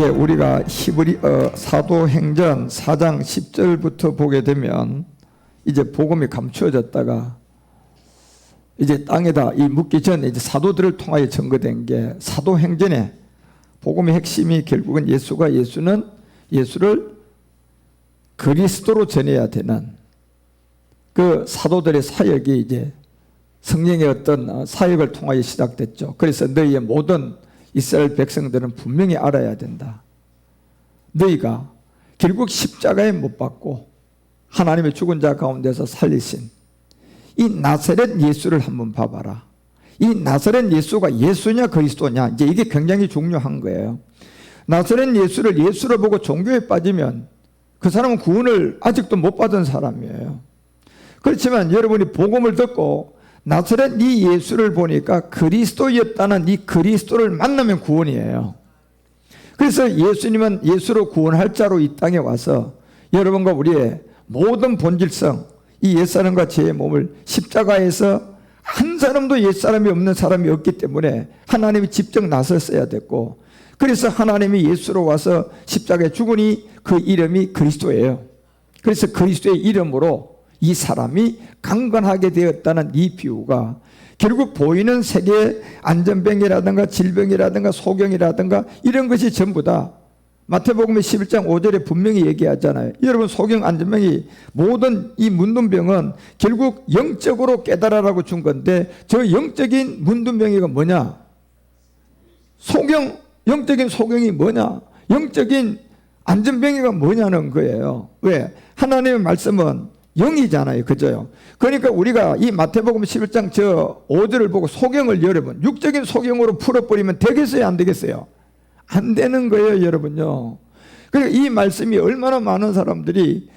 우리가 사도행전 4장 10절부터 보게 되면 이제 복음이 감추어졌다가 이제 땅에다 이 묻기 전에 이제 사도들을 통하여 증거된 게 사도행전에 복음의 핵심이 결국은 예수는 예수를 그리스도로 전해야 되는 그 사도들의 사역이 이제 성령의 어떤 사역을 통하여 시작됐죠. 그래서 너희의 모든 이스라엘 백성들은 분명히 알아야 된다. 너희가 결국 십자가에 못 박고 하나님의 죽은 자 가운데서 살리신 이 나사렛 예수를 한번 봐봐라. 이 나사렛 예수가 예수냐 그리스도냐, 이제 이게 굉장히 중요한 거예요. 나사렛 예수를 예수로 보고 종교에 빠지면 그 사람은 구원을 아직도 못 받은 사람이에요. 그렇지만 여러분이 복음을 듣고 나사렛 이 예수를 보니까 그리스도였다는 이 그리스도를 만나면 구원이에요. 그래서 예수님은 예수로 구원할 자로 이 땅에 와서 여러분과 우리의 모든 본질성, 이 옛사람과 죄의 몸을 십자가에서 한 사람도 옛사람이 없는 사람이 없기 때문에 하나님이 직접 나섰어야 됐고, 그래서 하나님이 예수로 와서 십자가에 죽으니 그 이름이 그리스도예요. 그래서 그리스도의 이름으로 이 사람이 강건하게 되었다는 이 비유가 결국 보이는 세계의 안전병이라든가 질병이라든가 소경이라든가 이런 것이 전부 다 마태복음의 11장 5절에 분명히 얘기하잖아요. 여러분, 소경, 안전병이 모든 이 문둥병은 결국 영적으로 깨달아라고 준 건데, 저 영적인 문둥병이가 뭐냐? 소경, 영적인 소경이 뭐냐? 영적인 안전병이가 뭐냐는 거예요. 왜? 하나님의 말씀은 영이잖아요. 그죠? 그러니까 우리가 이 마태복음 11장 저 5절을 보고 소경을 여러분 육적인 소경으로 풀어버리면 되겠어요? 안 되겠어요? 안 되는 거예요, 여러분요. 그러니까 이 말씀이 얼마나 많은 사람들이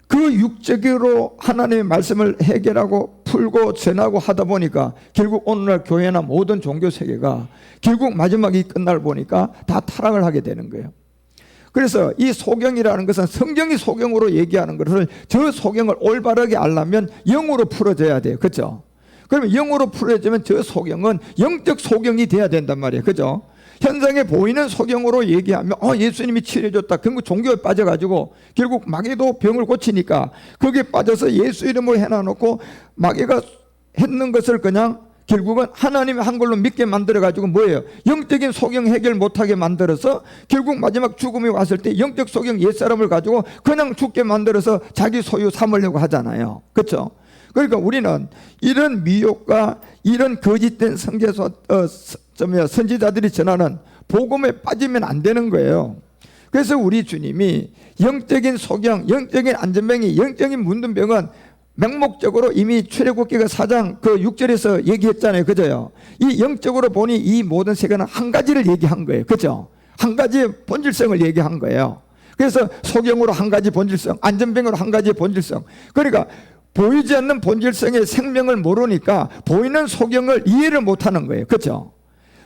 그 육적으로 하나님의 말씀을 해결하고 풀고 전하고 하다 보니까 결국 오늘날 교회나 모든 종교 세계가 결국 마지막이 끝날 보니까 다 타락을 하게 되는 거예요. 그래서 이 소경이라는 것은 성경이 소경으로 얘기하는 것을 저 소경을 올바르게 알려면 영으로 풀어져야 돼요. 그렇죠? 그러면 영으로 풀어지면 저 소경은 영적 소경이 돼야 된단 말이에요. 그렇죠? 현장에 보이는 소경으로 얘기하면 예수님이 치료해줬다. 결국 종교에 빠져가지고 결국 마귀도 병을 고치니까 거기에 빠져서 예수 이름으로 해놔놓고 마귀가 했는 것을 그냥 결국은 하나님이 한 걸로 믿게 만들어가지고 뭐예요? 영적인 소경 해결 못하게 만들어서 결국 마지막 죽음이 왔을 때 영적 소경 옛사람을 가지고 그냥 죽게 만들어서 자기 소유 삼으려고 하잖아요. 그렇죠? 그러니까 우리는 이런 미혹과 이런 거짓된 선지자들이 전하는 복음에 빠지면 안 되는 거예요. 그래서 우리 주님이 영적인 소경, 영적인 안전병이, 영적인 문둥병은 맹목적으로 이미 출애굽기가 4장 그 6절에서 얘기했잖아요. 그죠? 이 영적으로 보니 이 모든 세계는 한 가지를 얘기한 거예요. 그죠? 한 가지의 본질성을 얘기한 거예요. 그래서 소경으로 한 가지 본질성, 안전병으로 한 가지 본질성. 그러니까 보이지 않는 본질성의 생명을 모르니까 보이는 소경을 이해를 못하는 거예요. 그렇죠?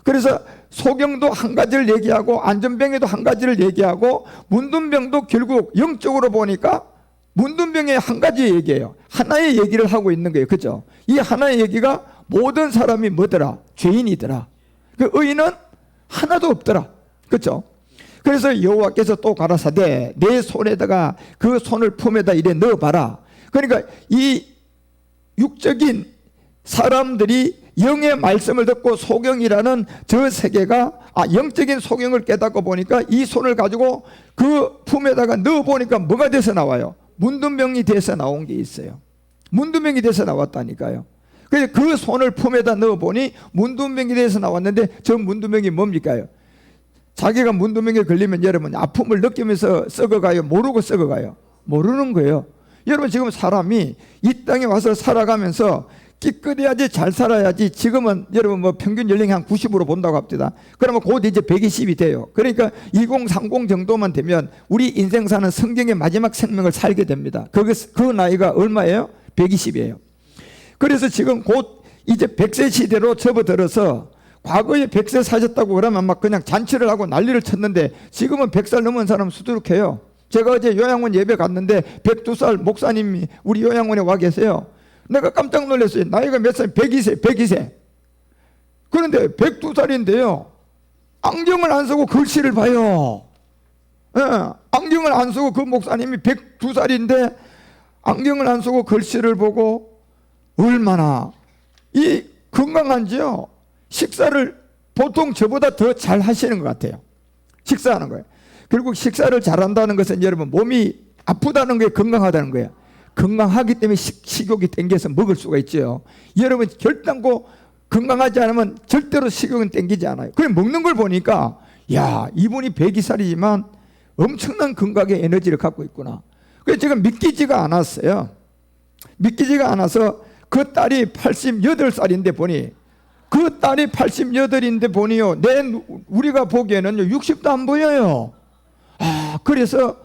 그래서 소경도 한 가지를 얘기하고 안전병에도 한 가지를 얘기하고 문둥병도 결국 영적으로 보니까 문둥병의 한 가지 얘기예요. 하나의 얘기를 하고 있는 거예요. 그렇죠? 이 하나의 얘기가 모든 사람이 뭐더라? 죄인이더라. 그 의인은 하나도 없더라. 그렇죠? 그래서 여호와께서 또 가라사대 내 손에다가 그 손을 품에다 이래 넣어봐라. 그러니까 이 육적인 사람들이 영의 말씀을 듣고 소경이라는 저 세계가 영적인 소경을 깨닫고 보니까 이 손을 가지고 그 품에다가 넣어보니까 뭐가 돼서 나와요? 문둥병이 돼서 나온 게 있어요. 문둥병이 돼서 나왔다니까요. 그래서 그 손을 품에다 넣어보니 문둥병이 돼서 나왔는데 저 문둥병이 뭡니까? 자기가 문둥병에 걸리면 여러분 아픔을 느끼면서 썩어가요? 모르고 썩어가요? 모르는 거예요. 여러분, 지금 사람이 이 땅에 와서 살아가면서 기껏해야지 잘 살아야지. 지금은 여러분 평균 연령이 한 90으로 본다고 합니다. 그러면 곧 이제 120이 돼요. 그러니까 2030 정도만 되면 우리 인생 사는 성경의 마지막 생명을 살게 됩니다. 그 나이가 얼마예요? 120이에요. 그래서 지금 곧 이제 100세 시대로 접어들어서 과거에 100세 사셨다고 그러면 막 그냥 잔치를 하고 난리를 쳤는데 지금은 100살 넘은 사람 수두룩해요. 제가 어제 요양원 예배 갔는데 102살 목사님이 우리 요양원에 와 계세요. 내가 깜짝 놀랐어요. 나이가 몇 살? 102세. 그런데 102살인데요. 안경을 안 쓰고 글씨를 봐요. 예, 안경을 안 쓰고 그 목사님이 102살인데 안경을 안 쓰고 글씨를 보고 얼마나 이 건강한지요. 식사를 보통 저보다 더 잘 하시는 것 같아요. 식사하는 거예요. 결국 식사를 잘한다는 것은 여러분 몸이 아프다는 게 건강하다는 거예요. 건강하기 때문에 식욕이 땡겨서 먹을 수가 있죠. 여러분 결단코 건강하지 않으면 절대로 식욕은 땡기지 않아요. 그래 먹는 걸 보니까 야, 이분이 102살이지만 엄청난 건강의 에너지를 갖고 있구나. 그래서 제가 믿기지가 않았어요. 믿기지가 않아서 그 딸이 88살인데 보니 그 딸이 88인데 보니요, 우리가 보기에는요 60도 안 보여요. 그래서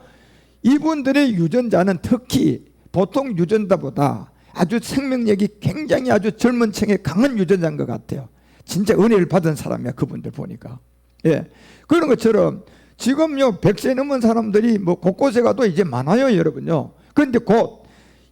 이분들의 유전자는 특히 보통 유전자보다 아주 생명력이 굉장히 아주 젊은 층에 강한 유전자인 것 같아요. 진짜 은혜를 받은 사람이야, 그분들 보니까. 예, 그런 것처럼 지금요 100세 넘은 사람들이 뭐 곳곳에 가도 이제 많아요, 여러분요. 그런데 곧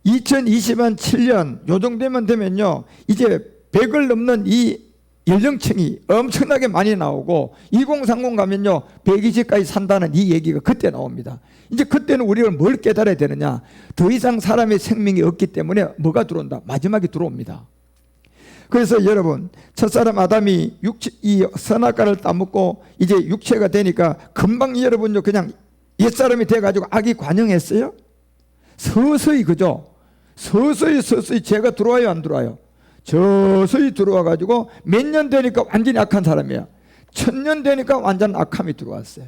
2027년 요 정도면 되면요 이제 100을 넘는 이 연령층이 엄청나게 많이 나오고 2030 가면요 120까지 산다는 이 얘기가 그때 나옵니다. 이제 그때는 우리가 뭘 깨달아야 되느냐, 더 이상 사람의 생명이 없기 때문에 뭐가 들어온다? 마지막이 들어옵니다. 그래서 여러분, 첫사람 아담이 이 선악과를 따먹고 이제 육체가 되니까 금방 여러분요 그냥 옛사람이 돼가지고 악이 관영했어요? 서서히, 그죠? 서서히 죄가 들어와요, 안 들어와요? 서서히 들어와가지고 몇 년 되니까 완전히 악한 사람이에요. 1000년 되니까 완전 악함이 들어왔어요.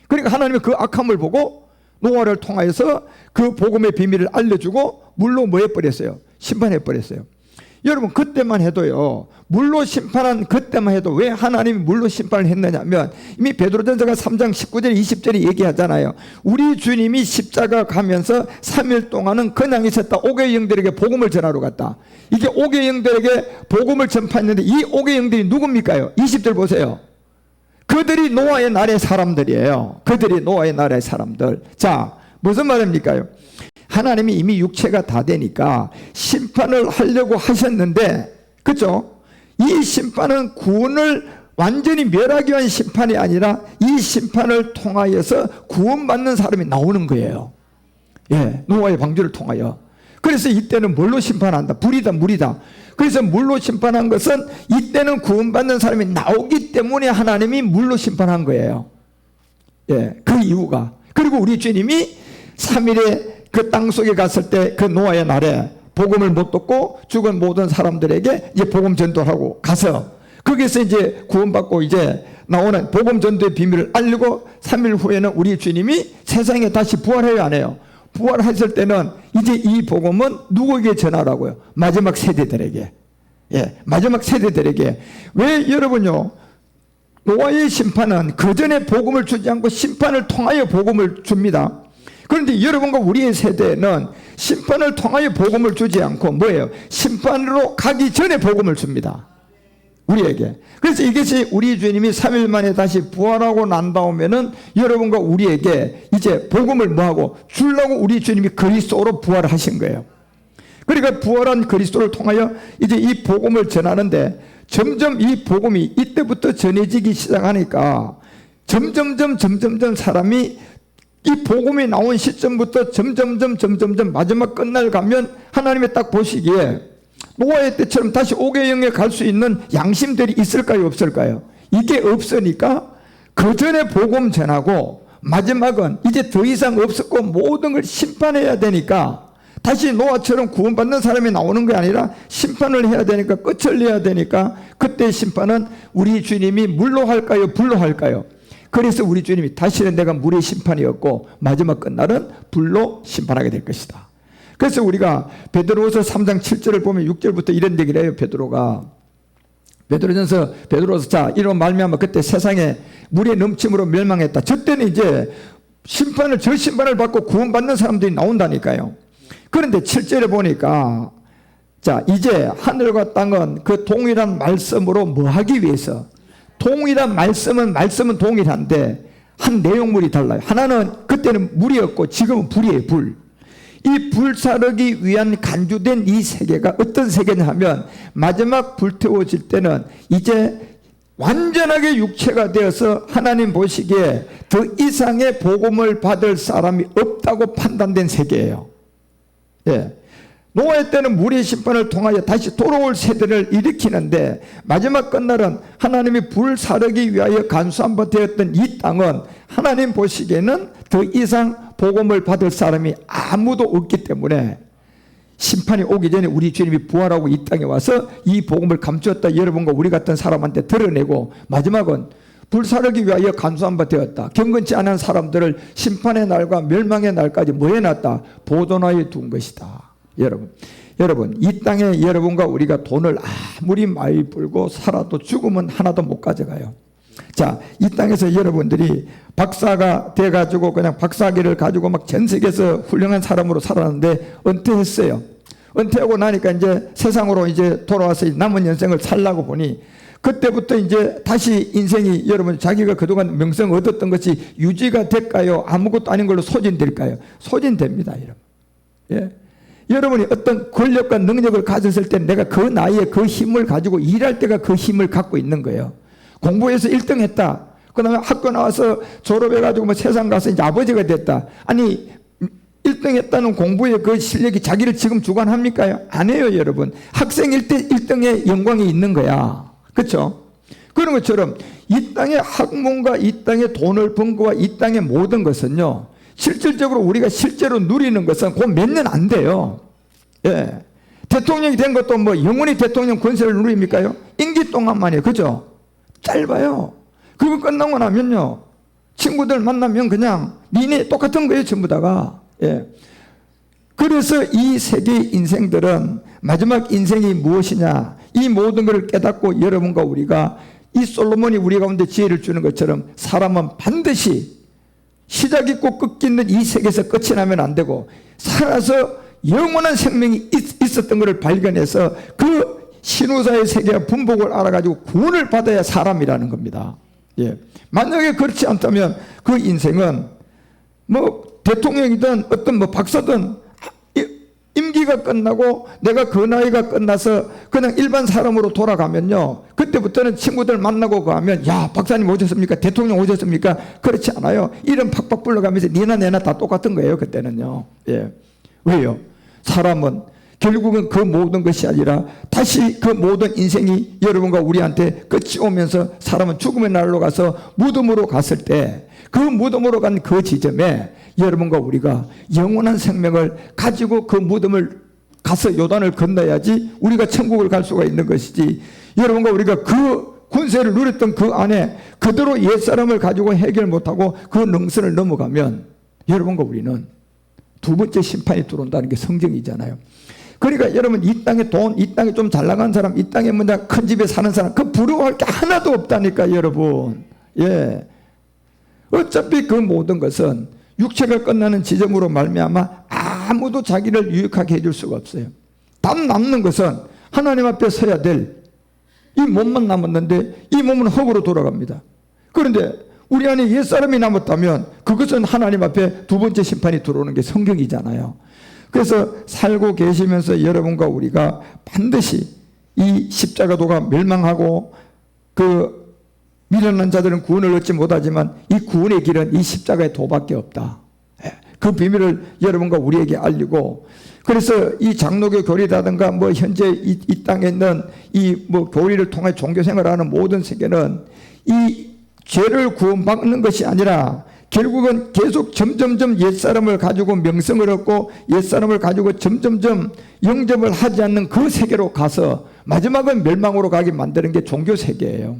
그러니까 하나님이 그 악함을 보고 노아를 통하여서 그 복음의 비밀을 알려주고 물로 뭐 해버렸어요? 심판해버렸어요. 여러분, 그때만 해도요, 물로 심판한 그때만 해도 왜 하나님이 물로 심판을 했느냐면 이미 베드로전서가 3장 19절 20절에 얘기하잖아요. 우리 주님이 십자가 가면서 3일 동안은 그냥 있었다. 5개 영들에게 복음을 전하러 갔다. 이게 5개 영들에게 복음을 전파했는데 이 5개 영들이 누굽니까요? 20절 보세요. 그들이 노아의 날의 사람들이에요. 그들이 노아의 날의 사람들. 자, 무슨 말입니까요? 하나님이 이미 육체가 다 되니까 심판을 하려고 하셨는데, 그렇죠? 이 심판은 구원을 완전히 멸하기 위한 심판이 아니라 이 심판을 통하여서 구원받는 사람이 나오는 거예요. 예, 노아의 방주를 통하여. 그래서 이때는 뭘로 심판한다? 불이다, 물이다. 그래서 물로 심판한 것은 이때는 구원받는 사람이 나오기 때문에 하나님이 물로 심판한 거예요. 예, 그 이유가. 그리고 우리 주님이 3일에 그 땅 속에 갔을 때 그 노아의 날에 복음을 못 듣고 죽은 모든 사람들에게 이제 복음 전도하고 가서 거기서 이제 구원받고 이제 나오는 복음 전도의 비밀을 알리고 3일 후에는 우리 주님이 세상에 다시 부활해요, 안 해요? 부활했을 때는 이제 이 복음은 누구에게 전하라고요? 마지막 세대들에게. 예, 마지막 세대들에게. 왜 여러분요, 노아의 심판은 그 전에 복음을 주지 않고 심판을 통하여 복음을 줍니다. 그런데 여러분과 우리의 세대는 심판을 통하여 복음을 주지 않고 뭐예요? 심판으로 가기 전에 복음을 줍니다, 우리에게. 그래서 이것이 우리 주님이 3일 만에 다시 부활하고 난 다음에는 여러분과 우리에게 이제 복음을 뭐하고 주려고 우리 주님이 그리스도로 부활하신 거예요. 그러니까 부활한 그리스도를 통하여 이제 이 복음을 전하는데 점점 이 복음이 이때부터 전해지기 시작하니까 점점점 사람이 이 복음이 나온 시점부터 점점점 마지막 끝날 가면 하나님이 딱 보시기에 노아의 때처럼 다시 5개 영에 갈 수 있는 양심들이 있을까요, 없을까요? 이게 없으니까 그 전에 복음 전하고 마지막은 이제 더 이상 없었고 모든 걸 심판해야 되니까 다시 노아처럼 구원받는 사람이 나오는 게 아니라 심판을 해야 되니까, 끝을 내야 되니까 그때 심판은 우리 주님이 물로 할까요, 불로 할까요? 그래서 우리 주님이 다시는 내가 물의 심판이 없고 마지막 끝날은 불로 심판하게 될 것이다. 그래서 우리가 베드로서 3장 7절을 보면 6절부터 이런 얘기를 해요. 베드로서 자, 이런 말미암아 그때 세상에 물의 넘침으로 멸망했다. 저 때는 이제 저 심판을 받고 구원받는 사람들이 나온다니까요. 그런데 7절에 보니까 자, 이제 하늘과 땅은 그 동일한 말씀으로 뭐 하기 위해서, 동일한 말씀은 동일한데 한 내용물이 달라요. 하나는 그때는 물이었고 지금은 불이에요, 불. 이 불사르기 위한 간주된 이 세계가 어떤 세계냐 하면 마지막 불태워질 때는 이제 완전하게 육체가 되어서 하나님 보시기에 더 이상의 복음을 받을 사람이 없다고 판단된 세계예요. 예. 노아의 때는 물의 심판을 통하여 다시 돌아올 세대를 일으키는데, 마지막 끝날은 하나님이 불사르기 위하여 간수한 바 되었던 이 땅은 하나님 보시기에는 더 이상 복음을 받을 사람이 아무도 없기 때문에 심판이 오기 전에 우리 주님이 부활하고 이 땅에 와서 이 복음을 감추었다 여러분과 우리 같은 사람한테 드러내고, 마지막은 불사르기 위하여 간수한 바 되었다, 경건치 않은 사람들을 심판의 날과 멸망의 날까지 뭐 해놨다? 보존하여 둔 것이다. 여러분 이 땅에 여러분과 우리가 돈을 아무리 많이 벌고 살아도 죽으면 하나도 못 가져가요. 자, 이 땅에서 여러분들이 박사가 돼가지고 그냥 박사학위를 가지고 막 전 세계에서 훌륭한 사람으로 살았는데 은퇴했어요. 은퇴하고 나니까 이제 세상으로 이제 돌아와서 남은 인생을 살라고 보니, 그때부터 이제 다시 인생이, 여러분 자기가 그동안 명성 얻었던 것이 유지가 될까요? 아무것도 아닌 걸로 소진될까요? 소진됩니다, 여러분. 예. 여러분이 어떤 권력과 능력을 가졌을 때 내가 그 나이에 그 힘을 가지고 일할 때가 그 힘을 갖고 있는 거예요. 공부해서 1등 했다. 그 다음에 학교 나와서 졸업해가지고 뭐 세상 가서 이제 아버지가 됐다. 아니, 1등 했다는 공부의 그 실력이 자기를 지금 주관합니까? 안 해요, 여러분. 학생일 때 1등의 영광이 있는 거야. 그렇죠? 그런 것처럼 이 땅의 학문과 이 땅의 돈을 번 거와 이 땅의 모든 것은요, 실질적으로 우리가 실제로 누리는 것은 그 몇 년 안 돼요. 예. 대통령이 된 것도 뭐 영원히 대통령 권세를 누립니까요? 임기 동안만이에요. 그죠? 짧아요. 그거 끝나고 나면요, 친구들 만나면 그냥 니네 똑같은 거예요, 전부 다가. 예. 그래서 이 세계의 인생들은 마지막 인생이 무엇이냐, 이 모든 것을 깨닫고 여러분과 우리가, 이 솔로몬이 우리 가운데 지혜를 주는 것처럼 사람은 반드시 시작 있고 끝 있는 이 세계에서 끝이 나면 안 되고, 살아서 영원한 생명이 있었던 것을 발견해서 그 신우사의 세계와 분복을 알아가지고 구원을 받아야 사람이라는 겁니다. 예. 만약에 그렇지 않다면 그 인생은 뭐 대통령이든 어떤 뭐 박사든 임기가 끝나고 내가 그 나이가 끝나서 그냥 일반 사람으로 돌아가면요, 그때부터는 친구들 만나고 가면 야, 박사님 오셨습니까? 대통령 오셨습니까? 그렇지 않아요. 이름 팍팍 불러가면서 니나 내나 다 똑같은 거예요, 그때는요. 예. 왜요? 사람은 결국은 그 모든 것이 아니라 다시 그 모든 인생이 여러분과 우리한테 끝이 오면서 사람은 죽음의 날로 가서 무덤으로 갔을 때, 그 무덤으로 간 그 지점에 여러분과 우리가 영원한 생명을 가지고 그 무덤을 가서 요단을 건너야지 우리가 천국을 갈 수가 있는 것이지, 여러분과 우리가 그 군세를 누렸던 그 안에 그대로 옛사람을 가지고 해결 못하고 그 능선을 넘어가면 여러분과 우리는 두 번째 심판이 들어온다는 게 성경이잖아요. 그러니까 여러분, 이 땅에 돈, 이 땅에 좀 잘 나간 사람, 이 땅에 뭐냐 큰 집에 사는 사람, 그 부러워할 게 하나도 없다니까, 여러분. 예. 어차피 그 모든 것은 육체가 끝나는 지점으로 말미암아 아무도 자기를 유익하게 해줄 수가 없어요. 단 남는 것은 하나님 앞에 서야 될 이 몸만 남았는데 이 몸은 흙으로 돌아갑니다. 그런데 우리 안에 옛사람이 남았다면 그것은 하나님 앞에 두 번째 심판이 들어오는 게 성경이잖아요. 그래서 살고 계시면서 여러분과 우리가 반드시 이 십자가도가 멸망하고 그 미련한 자들은 구원을 얻지 못하지만 이 구원의 길은 이 십자가의 도밖에 없다. 그 비밀을 여러분과 우리에게 알리고, 그래서 이 장로교 교리라든가 뭐 현재 이 땅에 있는 이 뭐 교리를 통해 종교 생활하는 모든 세계는 이 죄를 구원받는 것이 아니라 결국은 계속 점점점 옛사람을 가지고 명성을 얻고 옛사람을 가지고 점점점 영접을 하지 않는 그 세계로 가서 마지막은 멸망으로 가게 만드는 게 종교 세계예요.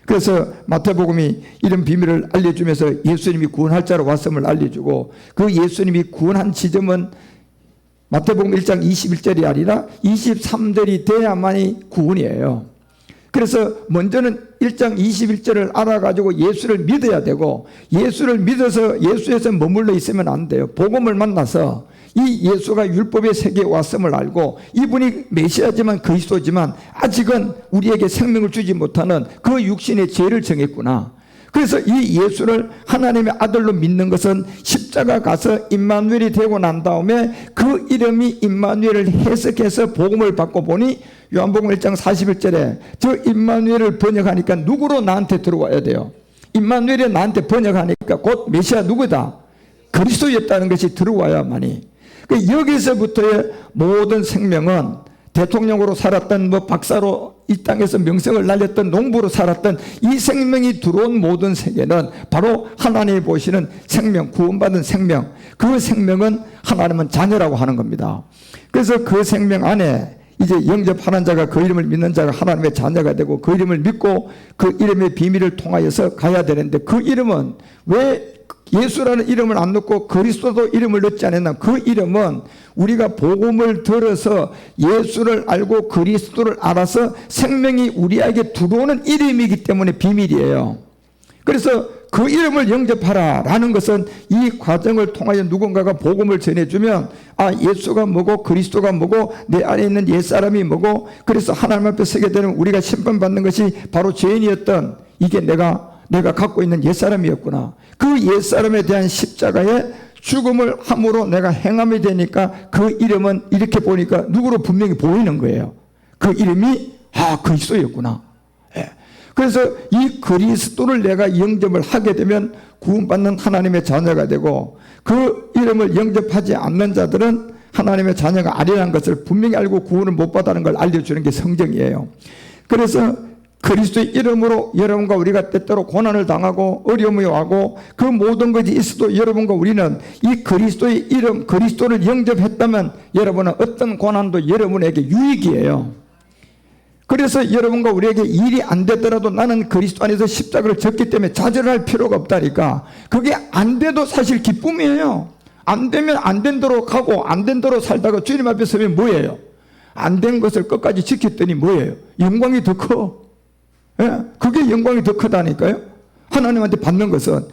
그래서 마태복음이 이런 비밀을 알려주면서 예수님이 구원할 자로 왔음을 알려주고, 그 예수님이 구원한 지점은 마태복음 1장 21절이 아니라 23절이 돼야만이 구원이에요. 그래서 먼저는 1장 21절을 알아가지고 예수를 믿어야 되고, 예수를 믿어서 예수에서 머물러 있으면 안 돼요. 복음을 만나서 이 예수가 율법의 세계에 왔음을 알고 이분이 메시아지만 그리스도지만 아직은 우리에게 생명을 주지 못하는 그 육신의 죄를 정했구나. 그래서 이 예수를 하나님의 아들로 믿는 것은 십자가 가서 임마누엘이 되고 난 다음에 그 이름이 임마누엘을 해석해서 복음을 받고 보니 요한복음 1장 41절에 저 임마누엘을 번역하니까 누구로 나한테 들어와야 돼요? 임마누엘이 나한테 번역하니까 곧 메시아 누구다? 그리스도였다는 것이 들어와야만이. 여기서부터의 모든 생명은 대통령으로 살았던 박사로 이 땅에서 명성을 날렸던 농부로 살았던 이 생명이 들어온 모든 세계는 바로 하나님이 보시는 생명, 구원받은 생명, 그 생명은 하나님은 자녀라고 하는 겁니다. 그래서 그 생명 안에 이제 영접하는 자가, 그 이름을 믿는 자가 하나님의 자녀가 되고, 그 이름을 믿고 그 이름의 비밀을 통하여서 가야 되는데, 그 이름은 왜 예수라는 이름을 안 넣고 그리스도도 이름을 넣지 않았나? 그 이름은 우리가 복음을 들어서 예수를 알고 그리스도를 알아서 생명이 우리에게 들어오는 이름이기 때문에 비밀이에요. 그래서 그 이름을 영접하라 라는 것은 이 과정을 통하여 누군가가 복음을 전해주면, 아, 예수가 뭐고 그리스도가 뭐고 내 안에 있는 옛사람이 뭐고, 그래서 하나님 앞에 서게 되면 우리가 심판받는 것이 바로 죄인이었던, 이게 내가 갖고 있는 옛사람이었구나. 그 옛사람에 대한 십자가의 죽음을 함으로 내가 행함이 되니까 그 이름은 이렇게 보니까 누구로 분명히 보이는 거예요. 그 이름이 그리스도였구나. 예. 그래서 이 그리스도를 내가 영접을 하게 되면 구원받는 하나님의 자녀가 되고, 그 이름을 영접하지 않는 자들은 하나님의 자녀가 아니라는 것을 분명히 알고 구원을 못 받다는 걸 알려주는 게 성경이에요. 그래서 그리스도의 이름으로 여러분과 우리가 때때로 고난을 당하고 어려움이 와고 그 모든 것이 있어도 여러분과 우리는 이 그리스도의 이름, 그리스도를 영접했다면 여러분은 어떤 고난도 여러분에게 유익이에요. 그래서 여러분과 우리에게 일이 안 되더라도 나는 그리스도 안에서 십자가를 졌기 때문에 좌절할 필요가 없다니까. 그게 안 돼도 사실 기쁨이에요. 안 되면 안 된 대로 가고 안 된 대로 살다가 주님 앞에 서면 뭐예요? 안 된 것을 끝까지 지켰더니 뭐예요? 영광이 더 커. 예, 그게 영광이 더 크다니까요. 하나님한테 받는 것은.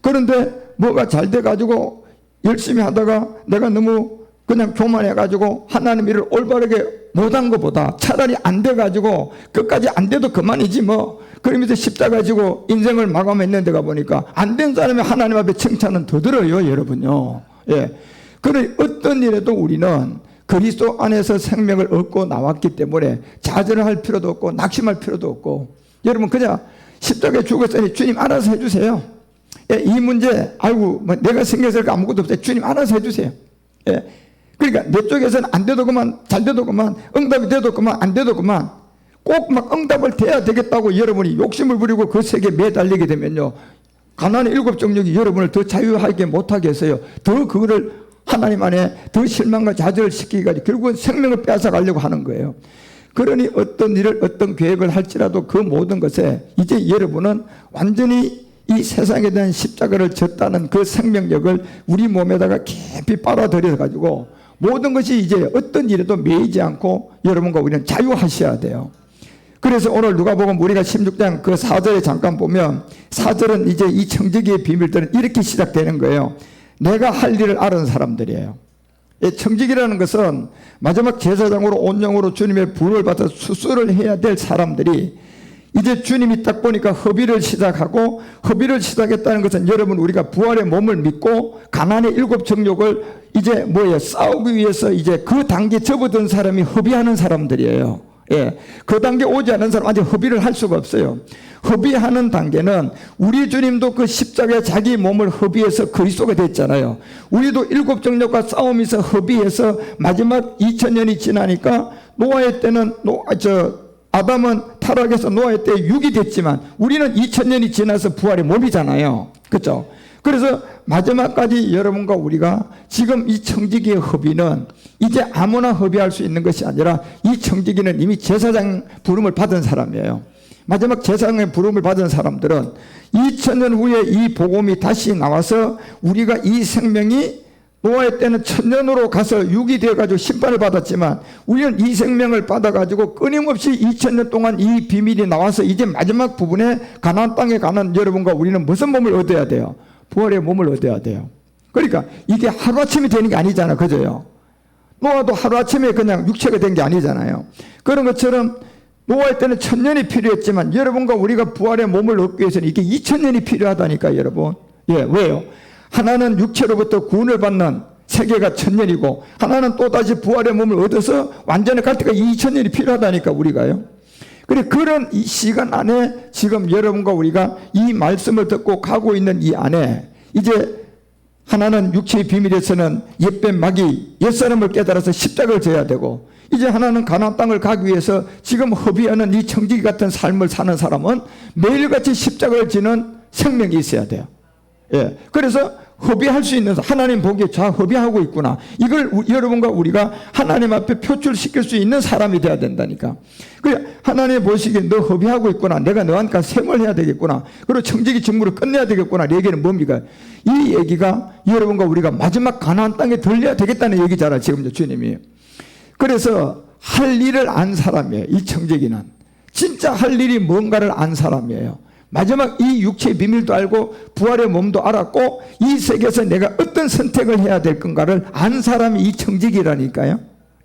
그런데 뭐가 잘 돼가지고 열심히 하다가 내가 너무 그냥 교만해가지고 하나님 일을 올바르게 못한 것보다 차라리 안 돼가지고 끝까지 안 돼도 그만이지 뭐, 그러면서 십자가 지고 인생을 마감했는 데가 보니까 안 된 사람이 하나님 앞에 칭찬은 더 들어요, 여러분요. 예. 그래, 어떤 일에도 우리는 그리스도 안에서 생명을 얻고 나왔기 때문에 좌절을 할 필요도 없고 낙심할 필요도 없고, 여러분 그냥 십자가에 죽었으니 주님 알아서 해주세요. 예, 이 문제 아이고 뭐 내가 생겨서 아무것도 없어요. 주님 알아서 해주세요. 예, 그러니까 내 쪽에서는 안 돼도 그만, 잘 돼도 그만, 응답이 돼도 그만, 안 돼도 그만, 꼭 막 응답을 돼야 되겠다고 여러분이 욕심을 부리고 그 세계에 매달리게 되면요, 가난의 일곱 정력이 여러분을 더 자유하게 못하게 해서요, 더 그거를 하나님 안에 더 실망과 좌절을 시키기까지 결국은 생명을 빼앗아가려고 하는 거예요. 그러니 어떤 일을, 어떤 계획을 할지라도 그 모든 것에 이제 여러분은 완전히 이 세상에 대한 십자가를 졌다는 그 생명력을 우리 몸에다가 깊이 빨아들여 가지고 모든 것이 이제 어떤 일에도 매이지 않고 여러분과 우리는 자유하셔야 돼요. 그래서 오늘 누가복음 우리가 16장 그 4절에 잠깐 보면, 4절은 이제 이 청지기의 비밀들은 이렇게 시작되는 거예요. 내가 할 일을 아는 사람들이에요. 청지기라는 것은 마지막 제사장으로 온영으로 주님의 부름을 받아 수술을 해야 될 사람들이, 이제 주님이 딱 보니까 허비를 시작하고, 허비를 시작했다는 것은 여러분 우리가 부활의 몸을 믿고 가난의 일곱 정욕을 이제 뭐예요? 싸우기 위해서 이제 그 단계에 접어든 사람이 허비하는 사람들이에요. 예, 그 단계 오지 않은 사람 아직 허비를 할 수가 없어요. 허비하는 단계는 우리 주님도 그 십자가에 자기 몸을 허비해서 그리스도가 됐잖아요. 우리도 일곱 정욕과 싸움에서 허비해서 마지막 2000년이 지나니까 노아의 때는 아담은 타락해서 노아의 때에 육이 됐지만 우리는 2000년이 지나서 부활의 몸이잖아요. 그렇죠? 그래서 마지막까지 여러분과 우리가 지금 이 청지기의 허비는 이제 아무나 허비할 수 있는 것이 아니라, 이 청지기는 이미 제사장 부름을 받은 사람이에요. 마지막 제사장의 부름을 받은 사람들은 2000년 후에 이 복음이 다시 나와서 우리가 이 생명이 노아의 때는 1000년으로 가서 육이 되어가지고 심판을 받았지만 우리는 이 생명을 받아가지고 끊임없이 2000년 동안 이 비밀이 나와서 이제 마지막 부분에 가나안 땅에 가는 여러분과 우리는 무슨 몸을 얻어야 돼요? 부활의 몸을 얻어야 돼요. 그러니까 이게 하루아침에 되는 게 아니잖아, 그죠요? 노아도 하루아침에 그냥 육체가 된 게 아니잖아요. 그런 것처럼 노아의 때는 1000년이 필요했지만 여러분과 우리가 부활의 몸을 얻기 위해서는 이게 2000년이 필요하다니까, 여러분. 예, 왜요? 하나는 육체로부터 구원을 받는 세계가 1000년이고 하나는 또다시 부활의 몸을 얻어서 완전히 갈 때가 2000년이 필요하다니까 우리가요. 그래 그런 이 시간 안에 지금 여러분과 우리가 이 말씀을 듣고 가고 있는 이 안에 이제 하나는 육체의 비밀에서는 옛뱀 마귀 옛사람을 깨달아서 십자가를 져야 되고 이제 하나는 가나안 땅을 가기 위해서 지금 허비하는 이 청지기 같은 삶을 사는 사람은 매일같이 십자가를 지는 생명이 있어야 돼요. 예. 그래서 허비할 수 있는 하나님 보기에 자 허비하고 있구나. 이걸 여러분과 우리가 하나님 앞에 표출시킬 수 있는 사람이 돼야 된다니까. 그래 하나님 보시기에 너 허비하고 있구나. 내가 너한테 셈을 해야 되겠구나. 그리고 청지기 직무를 끝내야 되겠구나. 이 얘기는 뭡니까? 이 얘기가 여러분과 우리가 마지막 가나안 땅에 들려야 되겠다는 얘기잖아. 지금 주님이. 그래서 할 일을 안 사람이에요. 이 청지기는 진짜 할 일이 뭔가를 안 사람이에요. 마지막 이 육체의 비밀도 알고 부활의 몸도 알았고 이 세계에서 내가 어떤 선택을 해야 될 건가를 안 사람이 이 청지기라니까요.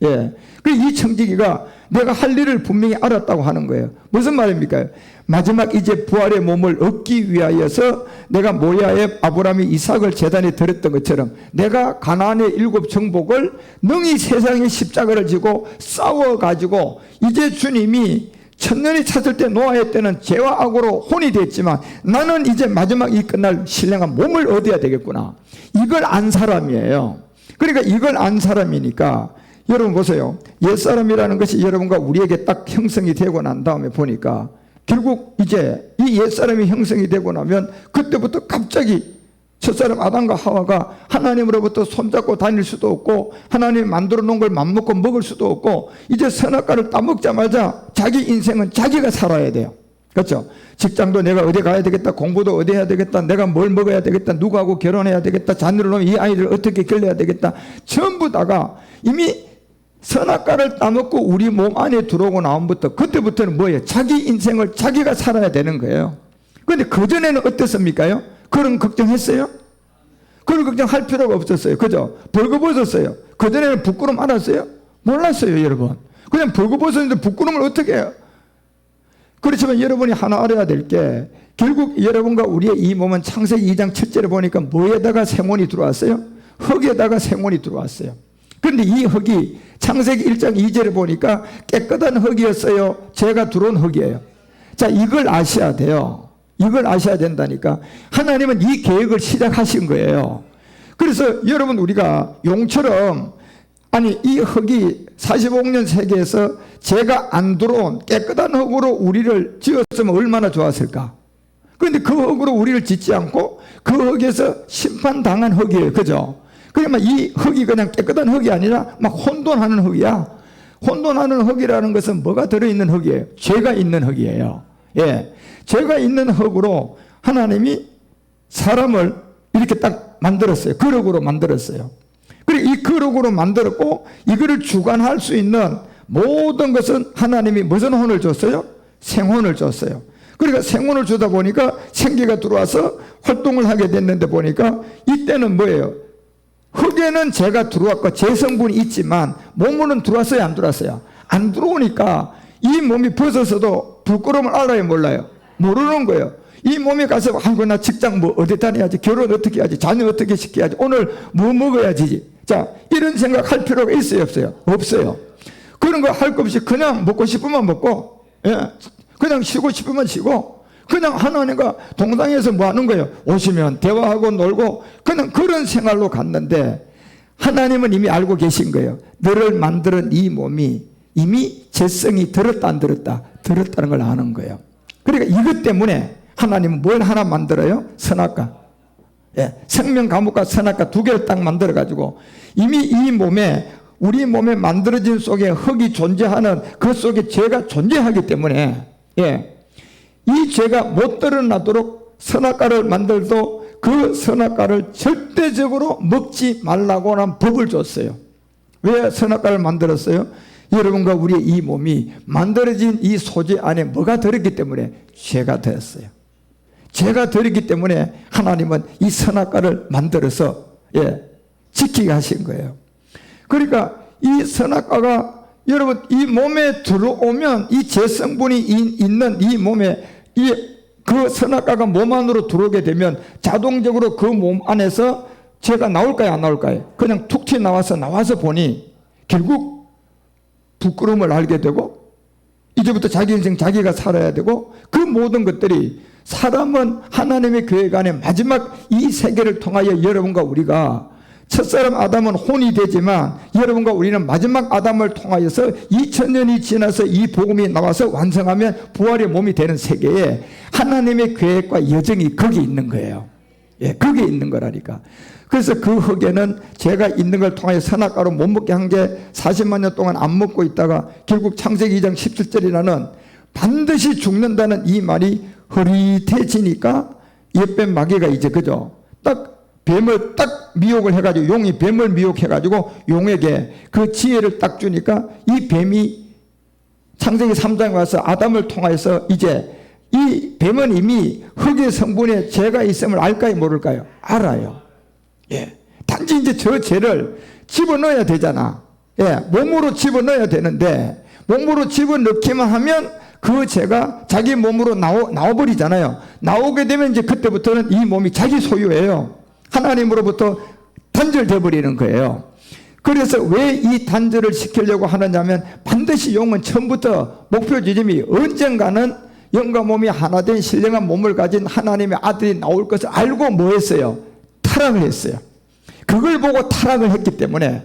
예. 이 청지기가 내가 할 일을 분명히 알았다고 하는 거예요. 무슨 말입니까? 마지막 이제 부활의 몸을 얻기 위하여서 내가 모리아의 아브라함이 이삭을 제단에 드렸던 것처럼 내가 가나안의 7 정복을 능히 세상의 십자가를 지고 싸워가지고 이제 주님이 1000년이 찼을 때 노아의 때는 죄와 악으로 혼이 됐지만 나는 이제 마지막 이 끝날 신령한 몸을 얻어야 되겠구나. 이걸 안 사람이에요. 그러니까 이걸 안 사람이니까 여러분 보세요. 옛사람이라는 것이 여러분과 우리에게 딱 형성이 되고 난 다음에 보니까 결국 이제 이 옛사람이 형성이 되고 나면 그때부터 갑자기 첫사람 아담과 하와가 하나님으로부터 손잡고 다닐 수도 없고 하나님이 만들어 놓은 걸 맘먹고 먹을 수도 없고 이제 선악과를 따먹자마자 자기 인생은 자기가 살아야 돼요. 그렇죠? 직장도 내가 어디 가야 되겠다, 공부도 어디 해야 되겠다, 내가 뭘 먹어야 되겠다, 누구하고 결혼해야 되겠다, 자녀를 놓으면 이 아이를 어떻게 길러야 되겠다, 전부 다가 이미 선악과를 따먹고 우리 몸 안에 들어오고 나온부터 그때부터는 뭐예요? 자기 인생을 자기가 살아야 되는 거예요. 그런데 그전에는 어땠습니까? 그런 걱정했어요? 그런 걱정할 필요가 없었어요. 그죠? 벌거벗었어요. 그전에는 부끄러움 알았어요? 몰랐어요, 여러분. 그냥 벌거벗었는데 부끄러움을 어떻게 해요? 그렇지만 여러분이 하나 알아야 될 게 결국 여러분과 우리의 이 몸은 창세기 2장 7절에 보니까 뭐에다가 생원이 들어왔어요? 흙에다가 생원이 들어왔어요. 그런데 이 흙이 창세기 1장 2절에 보니까 깨끗한 흙이었어요? 죄가 들어온 흙이에요? 자, 이걸 아셔야 돼요. 이걸 아셔야 된다니까. 하나님은 이 계획을 시작하신 거예요. 그래서 여러분 우리가 용처럼 아니 이 흙이 45억 년 세계에서 죄가 안 들어온 깨끗한 흙으로 우리를 지었으면 얼마나 좋았을까. 그런데 그 흙으로 우리를 짓지 않고 그 흙에서 심판당한 흙이에요. 그죠? 그러면 이 흙이 그냥 깨끗한 흙이 아니라 막 혼돈하는 흙이야. 혼돈하는 흙이라는 것은 뭐가 들어있는 흙이에요? 죄가 있는 흙이에요. 예. 죄가 있는 흙으로 하나님이 사람을 이렇게 딱 만들었어요. 그릇으로 만들었어요. 그리고 이 그릇으로 만들었고 이거를 주관할 수 있는 모든 것은 하나님이 무슨 혼을 줬어요? 생혼을 줬어요. 그러니까 생혼을 주다 보니까 생기가 들어와서 활동을 하게 됐는데 보니까 이때는 뭐예요? 흙에는 죄가 들어왔고 죄 성분이 있지만 몸으로는 들어왔어요? 안 들어왔어요? 안 들어오니까 이 몸이 벗어서도 부끄러움을 알아요? 몰라요? 모르는 거예요. 이 몸에 가서 아이고 나 직장 뭐 어디 다녀야지, 결혼 어떻게 해야지, 자녀 어떻게 시켜야지, 오늘 뭐 먹어야지. 자, 이런 생각할 필요가 있어요? 없어요? 없어요. 그런 거 할 거 없이 그냥 먹고 싶으면 먹고, 예, 그냥 쉬고 싶으면 쉬고, 그냥 하나님과 동상에서 뭐 하는 거예요? 오시면 대화하고 놀고 그냥 그런 생활로 갔는데 하나님은 이미 알고 계신 거예요. 너를 만드는 이 몸이 이미 죄성이 들었다 안 들었다? 들었다는 걸 아는 거예요. 그러니까 이것 때문에 하나님은 뭘 하나 만들어요? 선악과. 예, 생명 감옥과 선악과 두 개를 딱 만들어 가지고 이미 이 몸에 우리 몸에 만들어진 속에 흙이 존재하는 그 속에 죄가 존재하기 때문에 예, 이 죄가 못 드러나도록 선악과를 만들도 그 선악과를 절대적으로 먹지 말라고 하는 법을 줬어요. 왜 선악과를 만들었어요? 여러분과 우리의 이 몸이 만들어진 이 소재 안에 뭐가 들었기 때문에? 죄가 들었어요. 죄가 들었기 때문에 하나님은 이 선악과를 만들어서 예, 지키게 하신 거예요. 그러니까 이 선악과가 여러분 이 몸에 들어오면 이 죄성분이 있는 이 몸에 그 선악과가 몸 안으로 들어오게 되면 자동적으로 그 몸 안에서 죄가 나올까요, 안 나올까요? 그냥 툭 튀어나와서 보니 결국 부끄러움을 알게 되고 이제부터 자기 인생 자기가 살아야 되고 그 모든 것들이 사람은 하나님의 계획 안에 마지막 이 세계를 통하여 여러분과 우리가 첫사람 아담은 혼이 되지만 여러분과 우리는 마지막 아담을 통하여서 2000년이 지나서 이 복음이 나와서 완성하면 부활의 몸이 되는 세계에 하나님의 계획과 여정이 거기 있는 거예요. 예, 거기에 있는 거라니까. 그래서 그 흙에는 제가 있는 걸 통하여 선악과로 못 먹게 한 게 40만 년 동안 안 먹고 있다가 결국 창세기 2장 17절이라는 반드시 죽는다는 이 말이 흐릿해지니까 옛뱀 마귀가 이제 그죠? 딱 뱀을 딱 미혹을 해가지고 용이 뱀을 미혹해가지고 용에게 그 지혜를 딱 주니까 이 뱀이 창세기 3장에 와서 아담을 통하여서 이제 이 뱀은 이미 흙의 성분에 죄가 있음을 알까요, 모를까요? 알아요. 예. 단지 이제 저 죄를 집어넣어야 되잖아. 예. 몸으로 집어넣어야 되는데 몸으로 집어넣기만 하면 그 죄가 자기 몸으로 나와버리잖아요. 나오게 되면 이제 그때부터는 이 몸이 자기 소유예요. 하나님으로부터 단절돼 버리는 거예요. 그래서 왜 이 단절을 시키려고 하느냐면 반드시 용은 처음부터 목표 지점이 언젠가는 영과 몸이 하나 된 신령한 몸을 가진 하나님의 아들이 나올 것을 알고 뭐 했어요? 타락을 했어요. 그걸 보고 타락을 했기 때문에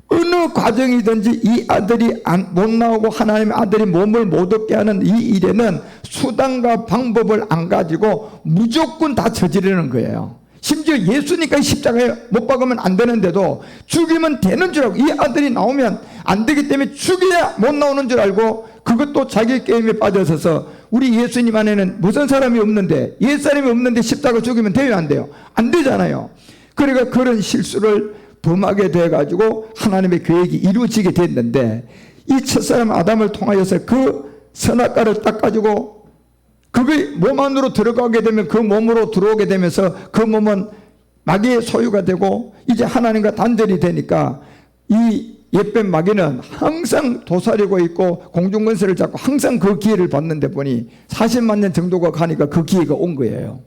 어느 과정이든지 이 아들이 못 나오고 하나님의 아들이 몸을 못 얻게 하는 이 일에는 수단과 방법을 안 가지고 무조건 다 저지르는 거예요. 심지어 예수님까지 십자가에 못 박으면 안 되는데도 죽이면 되는 줄 알고 이 아들이 나오면 안 되기 때문에 죽여야 못 나오는 줄 알고 그것도 자기 게임에 빠져서서 우리 예수님 안에는 무슨 사람이 없는데 옛사람이 없는데 십자가 죽이면 돼요, 안 돼요? 안 되잖아요. 그러니까 그런 실수를 범하게 돼가지고 하나님의 계획이 이루어지게 됐는데 이 첫사람 아담을 통하여서 그 선악과를 딱 가지고 그게 몸 안으로 들어가게 되면 그 몸으로 들어오게 되면서 그 몸은 마귀의 소유가 되고 이제 하나님과 단절이 되니까 이 옛뱀 마귀는 항상 도사리고 있고 공중권세를 잡고 항상 그 기회를 받는데 보니 40만 년 정도가 가니까 그 기회가 온 거예요.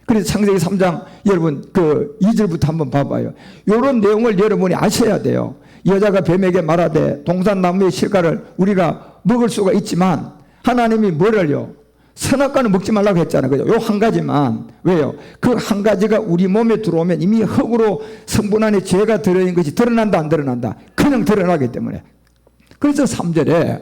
그래서 창세기 3장 여러분 그 2절부터 한번 봐봐요. 이런 내용을 여러분이 아셔야 돼요. 여자가 뱀에게 말하되 동산나무의 실과를 우리가 먹을 수가 있지만 하나님이 뭐를요? 선악과는 먹지 말라고 했잖아요. 그죠? 요 한 가지만. 왜요? 그 한 가지가 우리 몸에 들어오면 이미 흙으로 성분 안에 죄가 들어있는 것이 드러난다, 안 드러난다? 그냥 드러나기 때문에. 그래서 3절에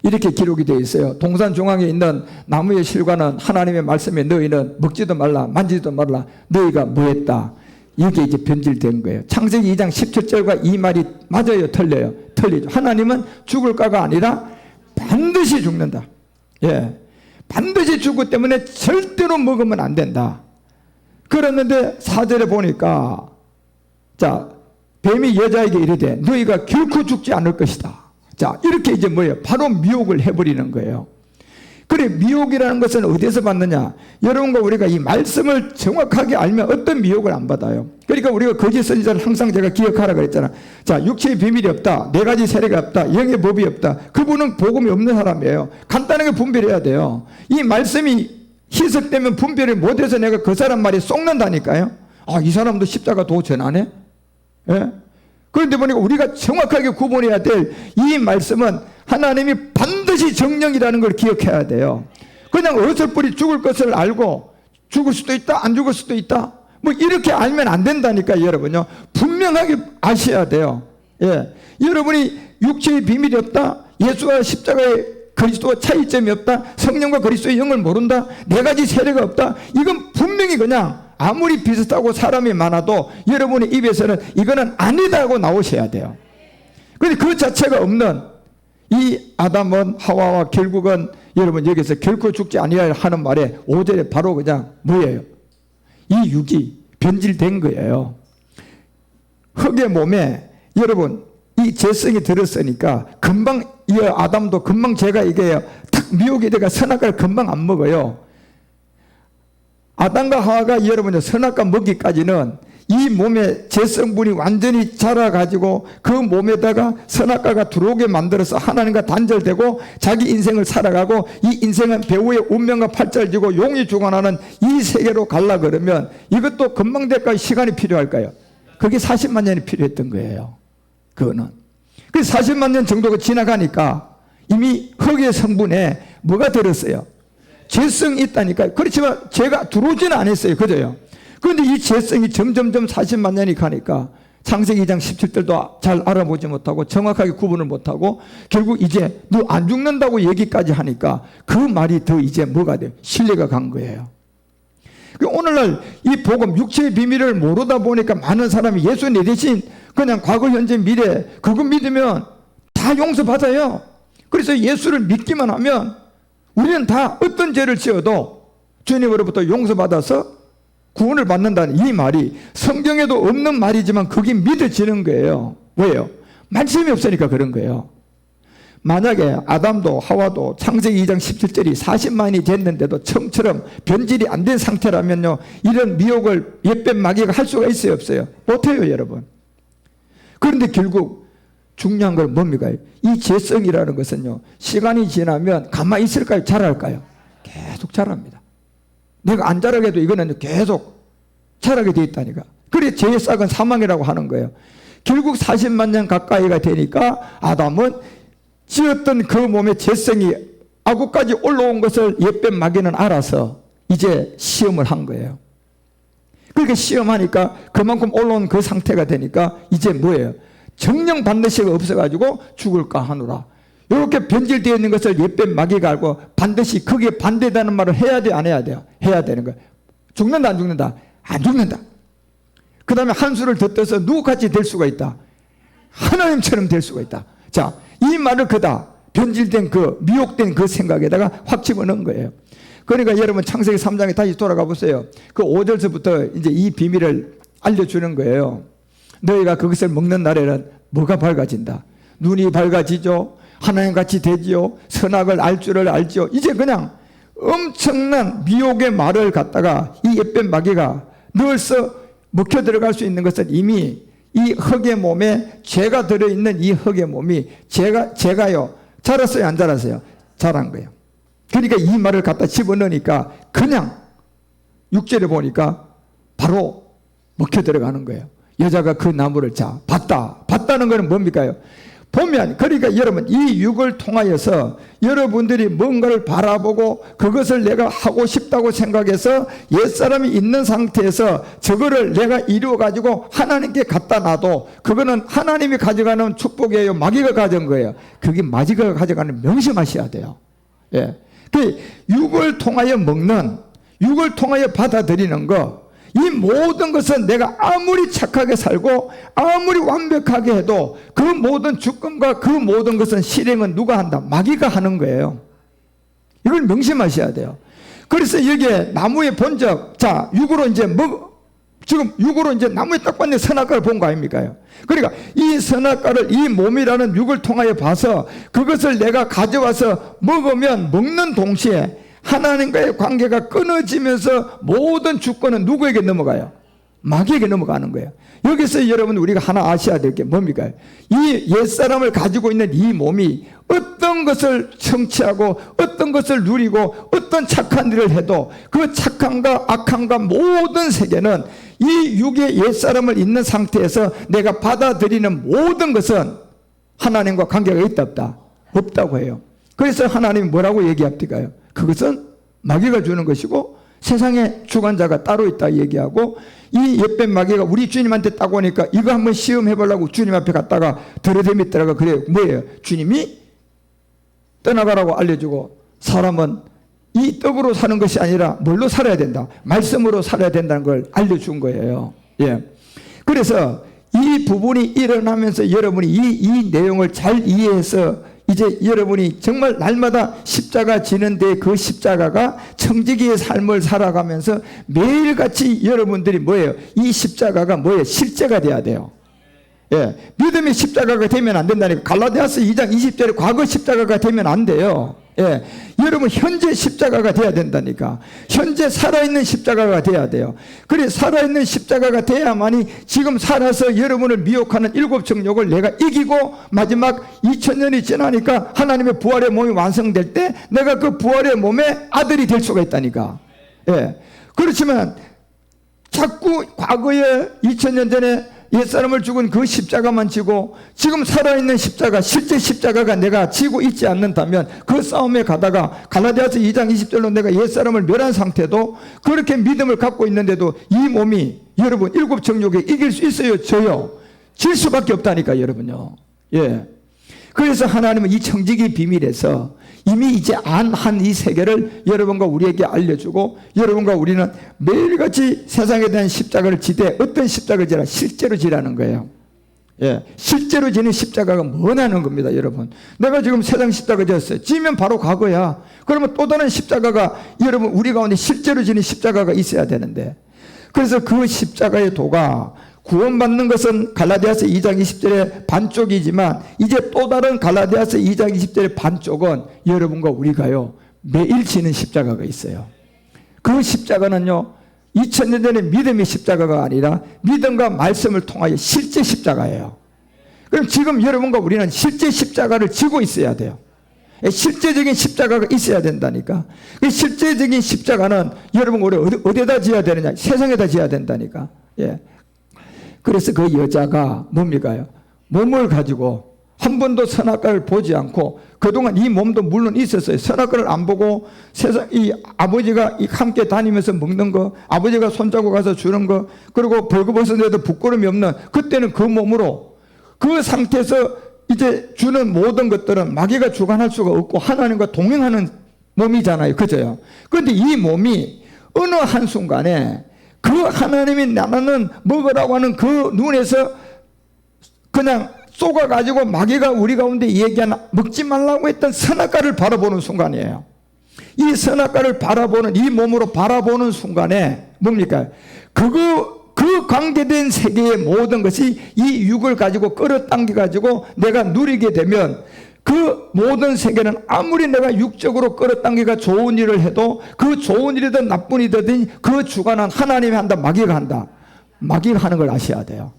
이렇게 기록이 되어 있어요. 동산 중앙에 있는 나무의 실과는 하나님의 말씀에 너희는 먹지도 말라, 만지지도 말라. 너희가 뭐 했다? 이게 이제 변질된 거예요. 창세기 2장 17절과 이 말이 맞아요, 틀려요? 틀리죠. 하나님은 죽을 까가 아니라 반드시 죽는다. 예. 반드시 죽기 때문에 절대로 먹으면 안 된다. 그랬는데 4절에 보니까 자 뱀이 여자에게 이르되 너희가 결코 죽지 않을 것이다. 자 이렇게 이제 뭐예요? 바로 미혹을 해버리는 거예요. 그래 미혹이라는 것은 어디서 받느냐? 여러분과 우리가 이 말씀을 정확하게 알면 어떤 미혹을 안 받아요. 그러니까 우리가 거짓 선지자를 항상 제가 기억하라 그랬잖아. 자 육체의 비밀이 없다, 네 가지 세례가 없다, 영의 법이 없다. 그분은 복음이 없는 사람이에요. 간단하게 분별해야 돼요. 이 말씀이 희석되면 분별을 못해서 내가 그 사람 말이 쏙는다니까요. 아 이 사람도 십자가 도 전하네. 예? 그런데 보니까 우리가 정확하게 구분해야 될 이 말씀은 하나님이 반드시 정령이라는 걸 기억해야 돼요. 그냥 어설프리 죽을 것을 알고 죽을 수도 있다, 안 죽을 수도 있다, 뭐 이렇게 알면 안 된다니까. 여러분요 분명하게 아셔야 돼요. 예. 여러분이 육체의 비밀이 없다, 예수와 십자가의 그리스도와 차이점이 없다, 성령과 그리스도의 영을 모른다, 네 가지 세례가 없다, 이건 분명히 그냥 아무리 비슷하고 사람이 많아도 여러분의 입에서는 이거는 아니다고 나오셔야 돼요. 그런데 그 자체가 없는 이 아담은 하와와 결국은 여러분 여기서 결코 죽지 아니하리라 하는 말에 5절에 바로 그냥 뭐예요? 이 육이 변질된 거예요. 흙의 몸에 여러분 이 죄성이 들었으니까 금방 이 아담도 금방 제가 이게 탁 미혹이 돼가 선악과를 금방 안 먹어요. 아담과 하와가 여러분의 선악과 먹기까지는 이 몸의 재성분이 완전히 자라가지고 그 몸에다가 선악과가 들어오게 만들어서 하나님과 단절되고 자기 인생을 살아가고 이 인생은 배우의 운명과 팔자를 지고 용이 주관하는 이 세계로 가려 그러면 이것도 금방 될까요? 시간이 필요할까요? 그게 40만 년이 필요했던 거예요. 그거는. 그 40만 년 정도가 지나가니까 이미 흙의 성분에 뭐가 들었어요? 죄성이 있다니까요. 그렇지만 죄가 들어오지는 않았어요. 그죠요? 그런데 이 죄성이 점점점 40만 년이 가니까 창세기 2장 17절도 잘 알아보지 못하고 정확하게 구분을 못하고 결국 이제 너 안 죽는다고 얘기까지 하니까 그 말이 더 이제 뭐가 돼요? 신뢰가 간 거예요. 오늘날 이 복음 육체의 비밀을 모르다 보니까 많은 사람이 예수 내 대신 그냥 과거 현재 미래 그거 믿으면 다 용서받아요. 그래서 예수를 믿기만 하면 우리는 다 어떤 죄를 지어도 주님으로부터 용서받아서 구원을 받는다는 이 말이 성경에도 없는 말이지만 그게 믿어지는 거예요. 왜요? 말씀이 없으니까 그런 거예요. 만약에 아담도 하와도 창세기 2장 17절이 40만이 됐는데도 처음처럼 변질이 안 된 상태라면요, 이런 미혹을 옛뱀 마귀가 할 수가 있어요, 없어요? 못해요, 여러분. 그런데 결국 중요한 건 뭡니까? 이 죄성이라는 것은요, 시간이 지나면 가만히 있을까요? 자랄까요? 계속 자랍니다. 내가 안 자라게 해도 이거는 계속 자라게 돼 있다니까. 그래 죄의 싹은 사망이라고 하는 거예요. 결국 40만 년 가까이가 되니까 아담은 지었던 그 몸의 죄성이 아구까지 올라온 것을 옛뱀 마귀는 알아서 이제 시험을 한 거예요. 그렇게 시험하니까 그만큼 올라온 그 상태가 되니까 이제 뭐예요? 정령 반드시가 없어가지고 죽을까 하노라. 이렇게 변질되어 있는 것을 옛뱀 마귀가 알고 반드시 거기에 반대되는 말을 해야 돼요, 안 해야 돼요? 해야 되는 거예요. 죽는다, 안 죽는다? 안 죽는다. 그 다음에 한 수를 더 떠서 누구같이 될 수가 있다? 하나님처럼 될 수가 있다. 자, 이 말을 그다 변질된 그 미혹된 그 생각에다가 확 집어넣은 거예요. 그러니까 여러분 창세기 3장에 다시 돌아가 보세요. 그 5절서부터 이제 이 비밀을 알려주는 거예요. 너희가 그것을 먹는 날에는 뭐가 밝아진다? 눈이 밝아지죠. 하나님같이 되지요. 선악을 알 줄을 알죠. 이제 그냥 엄청난 미혹의 말을 갖다가 이 옛뱀 마귀가 넣어서 먹혀 들어갈 수 있는 것은 이미 이 흙의 몸에 죄가 들어있는 이 흙의 몸이 죄가요 자랐어요, 안 자랐어요? 자란 거예요. 그러니까 이 말을 갖다 집어넣으니까 그냥 6절에 보니까 바로 먹혀 들어가는 거예요. 여자가 그 나무를 봤다는 것은 뭡니까요? 보면, 그러니까 여러분 이 육을 통하여서 여러분들이 뭔가를 바라보고 그것을 내가 하고 싶다고 생각해서 옛사람이 있는 상태에서 저거를 내가 이루어가지고 하나님께 갖다 놔도 그거는 하나님이 가져가는 축복이에요, 마귀가 가져간 거예요? 그게 마귀가 가져가는, 명심하셔야 돼요. 예. 그 육을 통하여 먹는, 육을 통하여 받아들이는 거, 이 모든 것은 내가 아무리 착하게 살고 아무리 완벽하게 해도 그 모든 주권과 그 모든 것은 실행은 누가 한다? 마귀가 하는 거예요. 이걸 명심하셔야 돼요. 그래서 여기에 나무의 본적, 자, 육으로 이제 지금 육으로 이제 나무에 딱 봤는데 선악과를 본 거 아닙니까? 그러니까 이 선악과를 이 몸이라는 육을 통하여 봐서 그것을 내가 가져와서 먹으면 먹는 동시에 하나님과의 관계가 끊어지면서 모든 주권은 누구에게 넘어가요? 마귀에게 넘어가는 거예요. 여기서 여러분 우리가 하나 아셔야 될 게 뭡니까? 이 옛사람을 가지고 있는 이 몸이 어떤 것을 성취하고 어떤 것을 누리고 어떤 착한 일을 해도 그 착함과 악함과 모든 세계는 이 육의 옛사람을 있는 상태에서 내가 받아들이는 모든 것은 하나님과 관계가 있다 없다? 없다고 해요. 그래서 하나님이 뭐라고 얘기합니까요? 그것은 마귀가 주는 것이고 세상에 주관자가 따로 있다 얘기하고, 이 옛뱀 마귀가 우리 주님한테 딱 오니까 이거 한번 시험해 보려고 주님 앞에 갔다가 들어대밌더라고. 그래, 뭐예요? 주님이 떠나가라고 알려주고 사람은 이 떡으로 사는 것이 아니라 뭘로 살아야 된다? 말씀으로 살아야 된다는 걸 알려준 거예요. 예. 그래서 이 부분이 일어나면서 여러분이 이 내용을 잘 이해해서 이제 여러분이 정말 날마다 십자가 지는데 그 십자가가 청지기의 삶을 살아가면서 매일같이 여러분들이 뭐예요? 이 십자가가 뭐예요? 실제가 돼야 돼요. 예. 믿음이 십자가가 되면 안 된다니까. 갈라디아서 2장 20절에 과거 십자가가 되면 안 돼요. 예, 여러분 현재 십자가가 돼야 된다니까. 현재 살아있는 십자가가 돼야 돼요. 그래 살아있는 십자가가 돼야만이 지금 살아서 여러분을 미혹하는 일곱 정욕을 내가 이기고 마지막 2000년이 지나니까 하나님의 부활의 몸이 완성될 때 내가 그 부활의 몸의 아들이 될 수가 있다니까. 예, 그렇지만 자꾸 과거에 2000년 전에 옛사람을 죽은 그 십자가만 지고 지금 살아있는 십자가, 실제 십자가가 내가 지고 있지 않는다면 그 싸움에 가다가 갈라디아서 2장 20절로 내가 옛사람을 멸한 상태도 그렇게 믿음을 갖고 있는데도 이 몸이 여러분 일곱 정욕에 이길 수 있어요? 져요? 질 수밖에 없다니까 여러분요. 예. 그래서 하나님은 이 청지기 비밀에서 이미 이제 안한 이 세계를 여러분과 우리에게 알려주고 여러분과 우리는 매일같이 세상에 대한 십자가를 지되 어떤 십자가를 지라? 실제로 지라는 거예요. 예, 실제로 지는 십자가가 뭐냐는 겁니다. 여러분, 내가 지금 세상 십자가 지었어요. 지면 바로 과거야. 그러면 또 다른 십자가가 여러분 우리 가운데 실제로 지는 십자가가 있어야 되는데, 그래서 그 십자가의 도가 구원받는 것은 갈라디아서 2장 20절의 반쪽이지만 이제 또 다른 갈라디아서 2장 20절의 반쪽은 여러분과 우리가요 매일 지는 십자가가 있어요. 그 십자가는요 2000년 전의 믿음의 십자가가 아니라 믿음과 말씀을 통하여 실제 십자가예요. 그럼 지금 여러분과 우리는 실제 십자가를 지고 있어야 돼요. 실제적인 십자가가 있어야 된다니까. 그 실제적인 십자가는 여러분 우리 어디에다 지어야 되느냐? 세상에다 지어야 된다니까. 예. 그래서 그 여자가 뭡니까요? 몸을 가지고 한 번도 선악과를 보지 않고 그동안 이 몸도 물론 있었어요. 선악과를 안 보고 세상 이 아버지가 함께 다니면서 먹는 거, 아버지가 손잡고 가서 주는 거, 그리고 벌거벗은데도 부끄러움이 없는 그때는 그 몸으로 그 상태에서 이제 주는 모든 것들은 마귀가 주관할 수가 없고 하나님과 동행하는 몸이잖아요. 그죠? 그런데 이 몸이 어느 한순간에 그 하나님이 나는 먹으라고 하는 그 눈에서 그냥 쏘가가지고 마귀가 우리 가운데 얘기하는 먹지 말라고 했던 선악과를 바라보는 순간이에요. 이 선악과를 바라보는 이 몸으로 바라보는 순간에 뭡니까? 그 관계된 세계의 모든 것이 이 육을 가지고 끌어당겨 가지고 내가 누리게 되면 그 모든 세계는 아무리 내가 육적으로 끌어당기가 좋은 일을 해도 그 좋은 일이든 나쁜 일이든 그 주관은 하나님이 한다, 마귀가 한다. 마귀가 하는 걸 아셔야 돼요.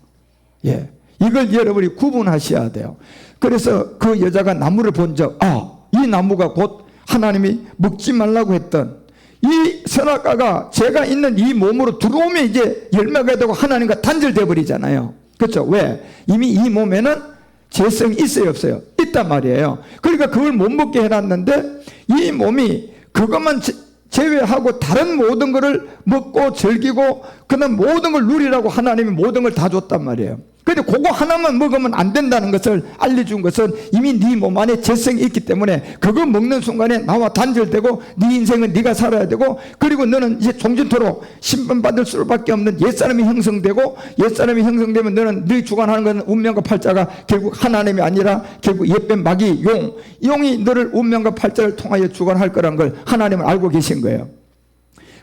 예, 이걸 여러분이 구분하셔야 돼요. 그래서 그 여자가 나무를 본 적, 이 나무가 곧 하나님이 먹지 말라고 했던 이 선악과가 제가 있는 이 몸으로 들어오면 이제 열매가 되고 하나님과 단절돼 버리잖아요. 그렇죠? 왜? 이미 이 몸에는 죄성이 있어요, 없어요? 있단 말이에요. 그러니까 그걸 못 먹게 해놨는데 이 몸이 그것만 제외하고 다른 모든 것을 먹고 즐기고 그다음 모든 걸 누리라고 하나님이 모든 걸 다 줬단 말이에요. 그런데 그거 하나만 먹으면 안 된다는 것을 알려준 것은 이미 네 몸 안에 죄성이 있기 때문에 그거 먹는 순간에 나와 단절되고 네 인생은 네가 살아야 되고 그리고 너는 이제 종전토록 심판받을 수밖에 없는 옛사람이 형성되고 옛사람이 형성되면 너는 네 주관하는 것은 운명과 팔자가 결국 하나님이 아니라 결국 옛뱀 마귀 용이 너를 운명과 팔자를 통하여 주관할 거란 걸 하나님은 알고 계신 거예요.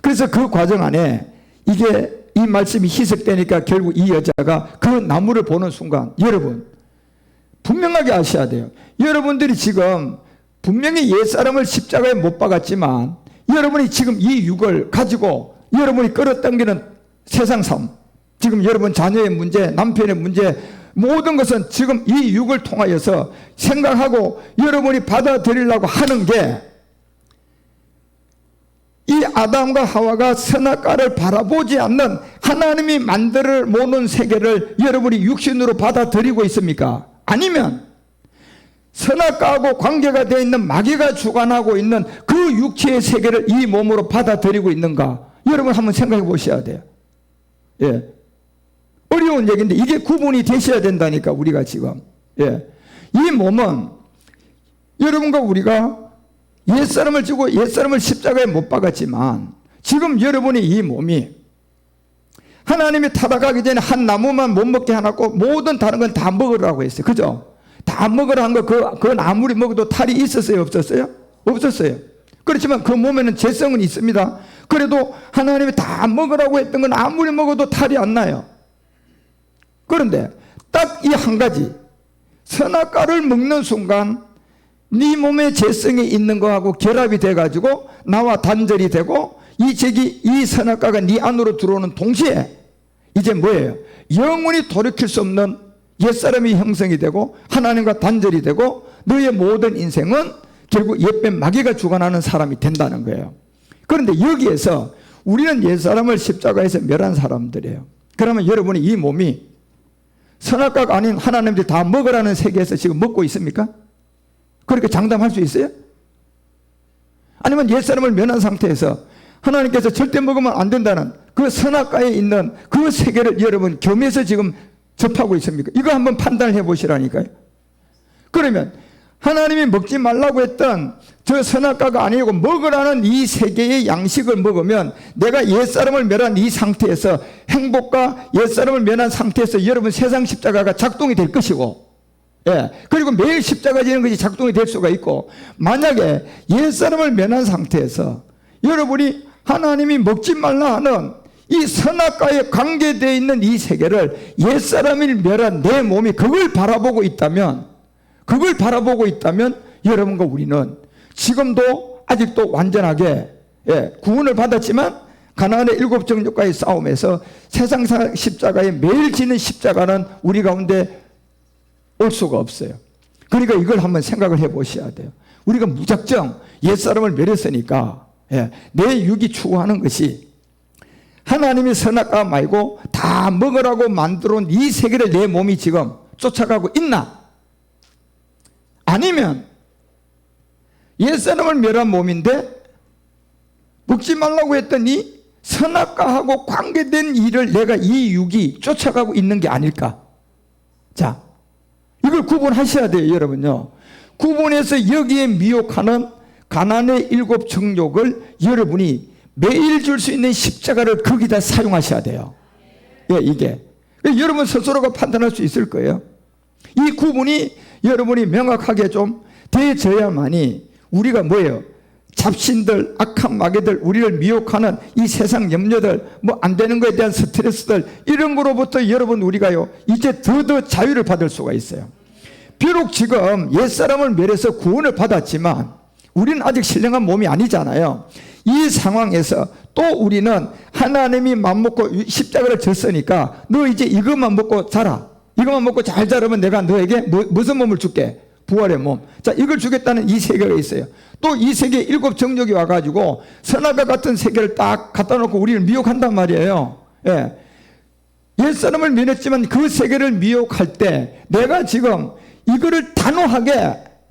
그래서 그 과정 안에 이게 이 말씀이 희석되니까 결국 이 여자가 그 나무를 보는 순간 여러분 분명하게 아셔야 돼요. 여러분들이 지금 분명히 옛사람을 십자가에 못 박았지만 여러분이 지금 이 육을 가지고 여러분이 끌어당기는 세상 삶, 지금 여러분 자녀의 문제, 남편의 문제, 모든 것은 지금 이 육을 통하여서 생각하고 여러분이 받아들이려고 하는 게 이 아담과 하와가 선악과를 바라보지 않는 하나님이 만들어 모는 세계를 여러분이 육신으로 받아들이고 있습니까? 아니면 선악과하고 관계가 되어 있는 마귀가 주관하고 있는 그 육체의 세계를 이 몸으로 받아들이고 있는가? 여러분 한번 생각해 보셔야 돼요. 예. 어려운 얘기인데 이게 구분이 되셔야 된다니까 우리가 지금. 예. 이 몸은 여러분과 우리가 옛사람을 지고 옛사람을 십자가에 못 박았지만 지금 여러분의 이 몸이 하나님이 타락하기 전에 한 나무만 못 먹게 해놨고 모든 다른 건 다 먹으라고 했어요. 그죠? 다 먹으라 한 거 그건 아무리 먹어도 탈이 있었어요? 없었어요? 없었어요. 그렇지만 그 몸에는 죄성은 있습니다. 그래도 하나님이 다 먹으라고 했던 건 아무리 먹어도 탈이 안 나요. 그런데 딱 이 한 가지 선악과를 먹는 순간 네 몸의 재성이 있는 거하고 결합이 돼가지고 나와 단절이 되고 이 선악과가 네 안으로 들어오는 동시에 이제 뭐예요? 영원히 돌이킬 수 없는 옛사람이 형성이 되고 하나님과 단절이 되고 너의 모든 인생은 결국 옛뱀 마귀가 주관하는 사람이 된다는 거예요. 그런데 여기에서 우리는 옛사람을 십자가에서 멸한 사람들이에요. 그러면 여러분이 이 몸이 선악과가 아닌 하나님들이 다 먹으라는 세계에서 지금 먹고 있습니까? 그렇게 장담할 수 있어요? 아니면 옛사람을 멸한 상태에서 하나님께서 절대 먹으면 안 된다는 그 선악과에 있는 그 세계를 여러분 겸해서 지금 접하고 있습니까? 이거 한번 판단을 해보시라니까요. 그러면 하나님이 먹지 말라고 했던 저 선악과가 아니고 먹으라는 이 세계의 양식을 먹으면 내가 옛사람을 멸한 이 상태에서 행복과 옛사람을 멸한 상태에서 여러분 세상 십자가가 작동이 될 것이고, 예, 그리고 매일 십자가 지는 것이 작동이 될 수가 있고, 만약에 옛사람을 멸한 상태에서 여러분이 하나님이 먹지 말라 하는 이 선악과에 관계되어 있는 이 세계를 옛사람을 멸한 내 몸이 그걸 바라보고 있다면 여러분과 우리는 지금도 아직도 완전하게, 예, 구원을 받았지만 가나안의 7 정욕과의 싸움에서 세상 십자가에 매일 지는 십자가는 우리 가운데 올 수가 없어요. 그러니까 이걸 한번 생각을 해 보셔야 돼요. 우리가 무작정 옛사람을 멸했으니까, 예, 내 육이 추구하는 것이 하나님의 선악과 말고 다 먹으라고 만들어 온 이 세계를 내 몸이 지금 쫓아가고 있나? 아니면 옛사람을 멸한 몸인데 먹지 말라고 했더니 선악과하고 관계된 일을 내가 이 육이 쫓아가고 있는 게 아닐까? 자, 이걸 구분하셔야 돼요, 여러분요. 구분해서 여기에 미혹하는 가나안의 7 정욕을 여러분이 매일 줄 수 있는 십자가를 거기다 사용하셔야 돼요. 예, 이게. 여러분 스스로가 판단할 수 있을 거예요. 이 구분이 여러분이 명확하게 좀 되어져야만이 우리가 뭐예요? 잡신들, 악한 마귀들, 우리를 미혹하는 이 세상 염려들, 뭐 안 되는 것에 대한 스트레스들, 이런 거로부터 여러분 우리가요 이제 더 자유를 받을 수가 있어요. 비록 지금 옛사람을 멸해서 구원을 받았지만 우리는 아직 신령한 몸이 아니잖아요. 이 상황에서 또 우리는 하나님이 맘먹고 십자가를 졌으니까 너 이제 이것만 먹고 자라, 이것만 먹고 잘 자라면 내가 너에게 무슨 몸을 줄게? 부활의 몸. 자, 이걸 주겠다는 이 세계가 있어요. 또 이 세계 7 정욕이 와가지고 선악과 같은 세계를 딱 갖다 놓고 우리를 미혹한단 말이에요. 예. 옛사람을 멸했지만 그 세계를 미혹할 때 내가 지금 이거를 단호하게,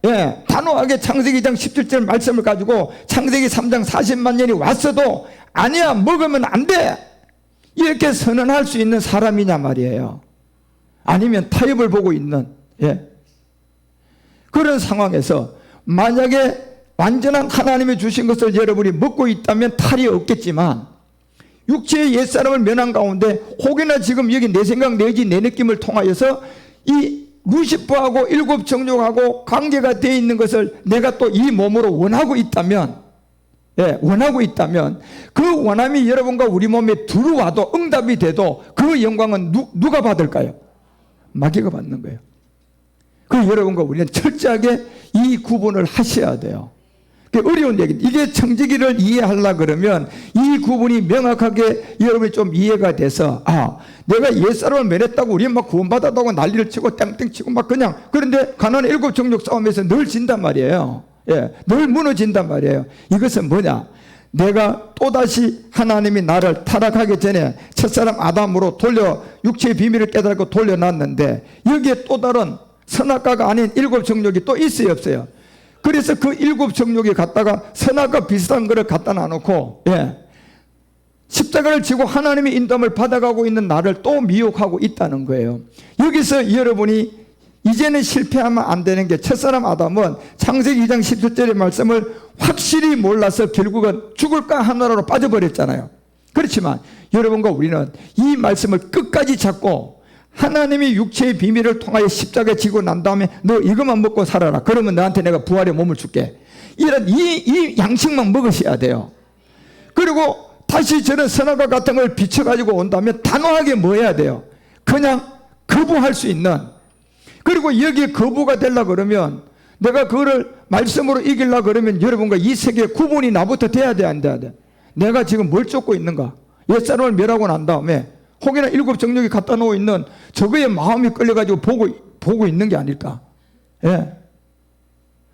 예, 단호하게 창세기 2장 17절 말씀을 가지고 창세기 3장 40만 년이 왔어도 아니야, 먹으면 안 돼, 이렇게 선언할 수 있는 사람이냐 말이에요. 아니면 타협을 보고 있는, 예, 그런 상황에서 만약에 완전한 하나님이 주신 것을 여러분이 먹고 있다면 탈이 없겠지만 육체의 옛사람을 면한 가운데 혹여나 지금 여기 내 생각 내지 내 느낌을 통하여서 이 루시퍼하고 7 정욕하고 관계가 되어 있는 것을 내가 또 이 몸으로 원하고 있다면, 예, 원하고 있다면 그 원함이 여러분과 우리 몸에 들어와도 응답이 돼도 그 영광은 누가 받을까요? 마귀가 받는 거예요. 그 여러분과 우리는 철저하게 이 구분을 하셔야 돼요. 어려운 얘기. 이게 청지기를 이해하려고 그러면 이 구분이 명확하게 여러분이 좀 이해가 돼서, 아, 내가 옛사람을 멸했다고 우리 막 구원받았다고 난리를 치고 땡땡 치고 막 그냥, 그런데 가나안 7 정욕 싸움에서 늘 진단 말이에요. 예, 늘 무너진단 말이에요. 이것은 뭐냐? 내가 또다시 하나님이 나를 타락하기 전에 첫사람 아담으로 육체의 비밀을 깨닫고 돌려놨는데 여기에 또 다른 선악과가 아닌 7 정욕이 또 있어요, 없어요? 그래서 그 7 정욕이 갖다가 선악과 비슷한 거를 갖다 놔놓고, 예, 십자가를 지고 하나님의 인도함을 받아가고 있는 나를 또 미혹하고 있다는 거예요. 여기서 여러분이 이제는 실패하면 안 되는 게, 첫사람 아담은 창세기 2장 17절의 말씀을 확실히 몰라서 결국은 죽을까 하나로 빠져버렸잖아요. 그렇지만 여러분과 우리는 이 말씀을 끝까지 잡고 하나님이 육체의 비밀을 통하여 십자가에 지고 난 다음에 너 이것만 먹고 살아라, 그러면 너한테 내가 부활의 몸을 줄게, 이런 이 양식만 먹으셔야 돼요. 그리고 다시 저런 선악과 같은 걸 비춰가지고 온다면 단호하게 뭐 해야 돼요? 그냥 거부할 수 있는, 그리고 여기에 거부가 되려고 그러면 내가 그거를 말씀으로 이기려고 그러면 여러분과 이 세계의 구분이 나부터 돼야 돼, 안 돼야 돼? 내가 지금 뭘 쫓고 있는가? 옛사람을 멸하고 난 다음에 혹여나 7 정력이 갖다 놓고 있는 저거에 마음이 끌려가지고 보고 있는 게 아닐까? 예.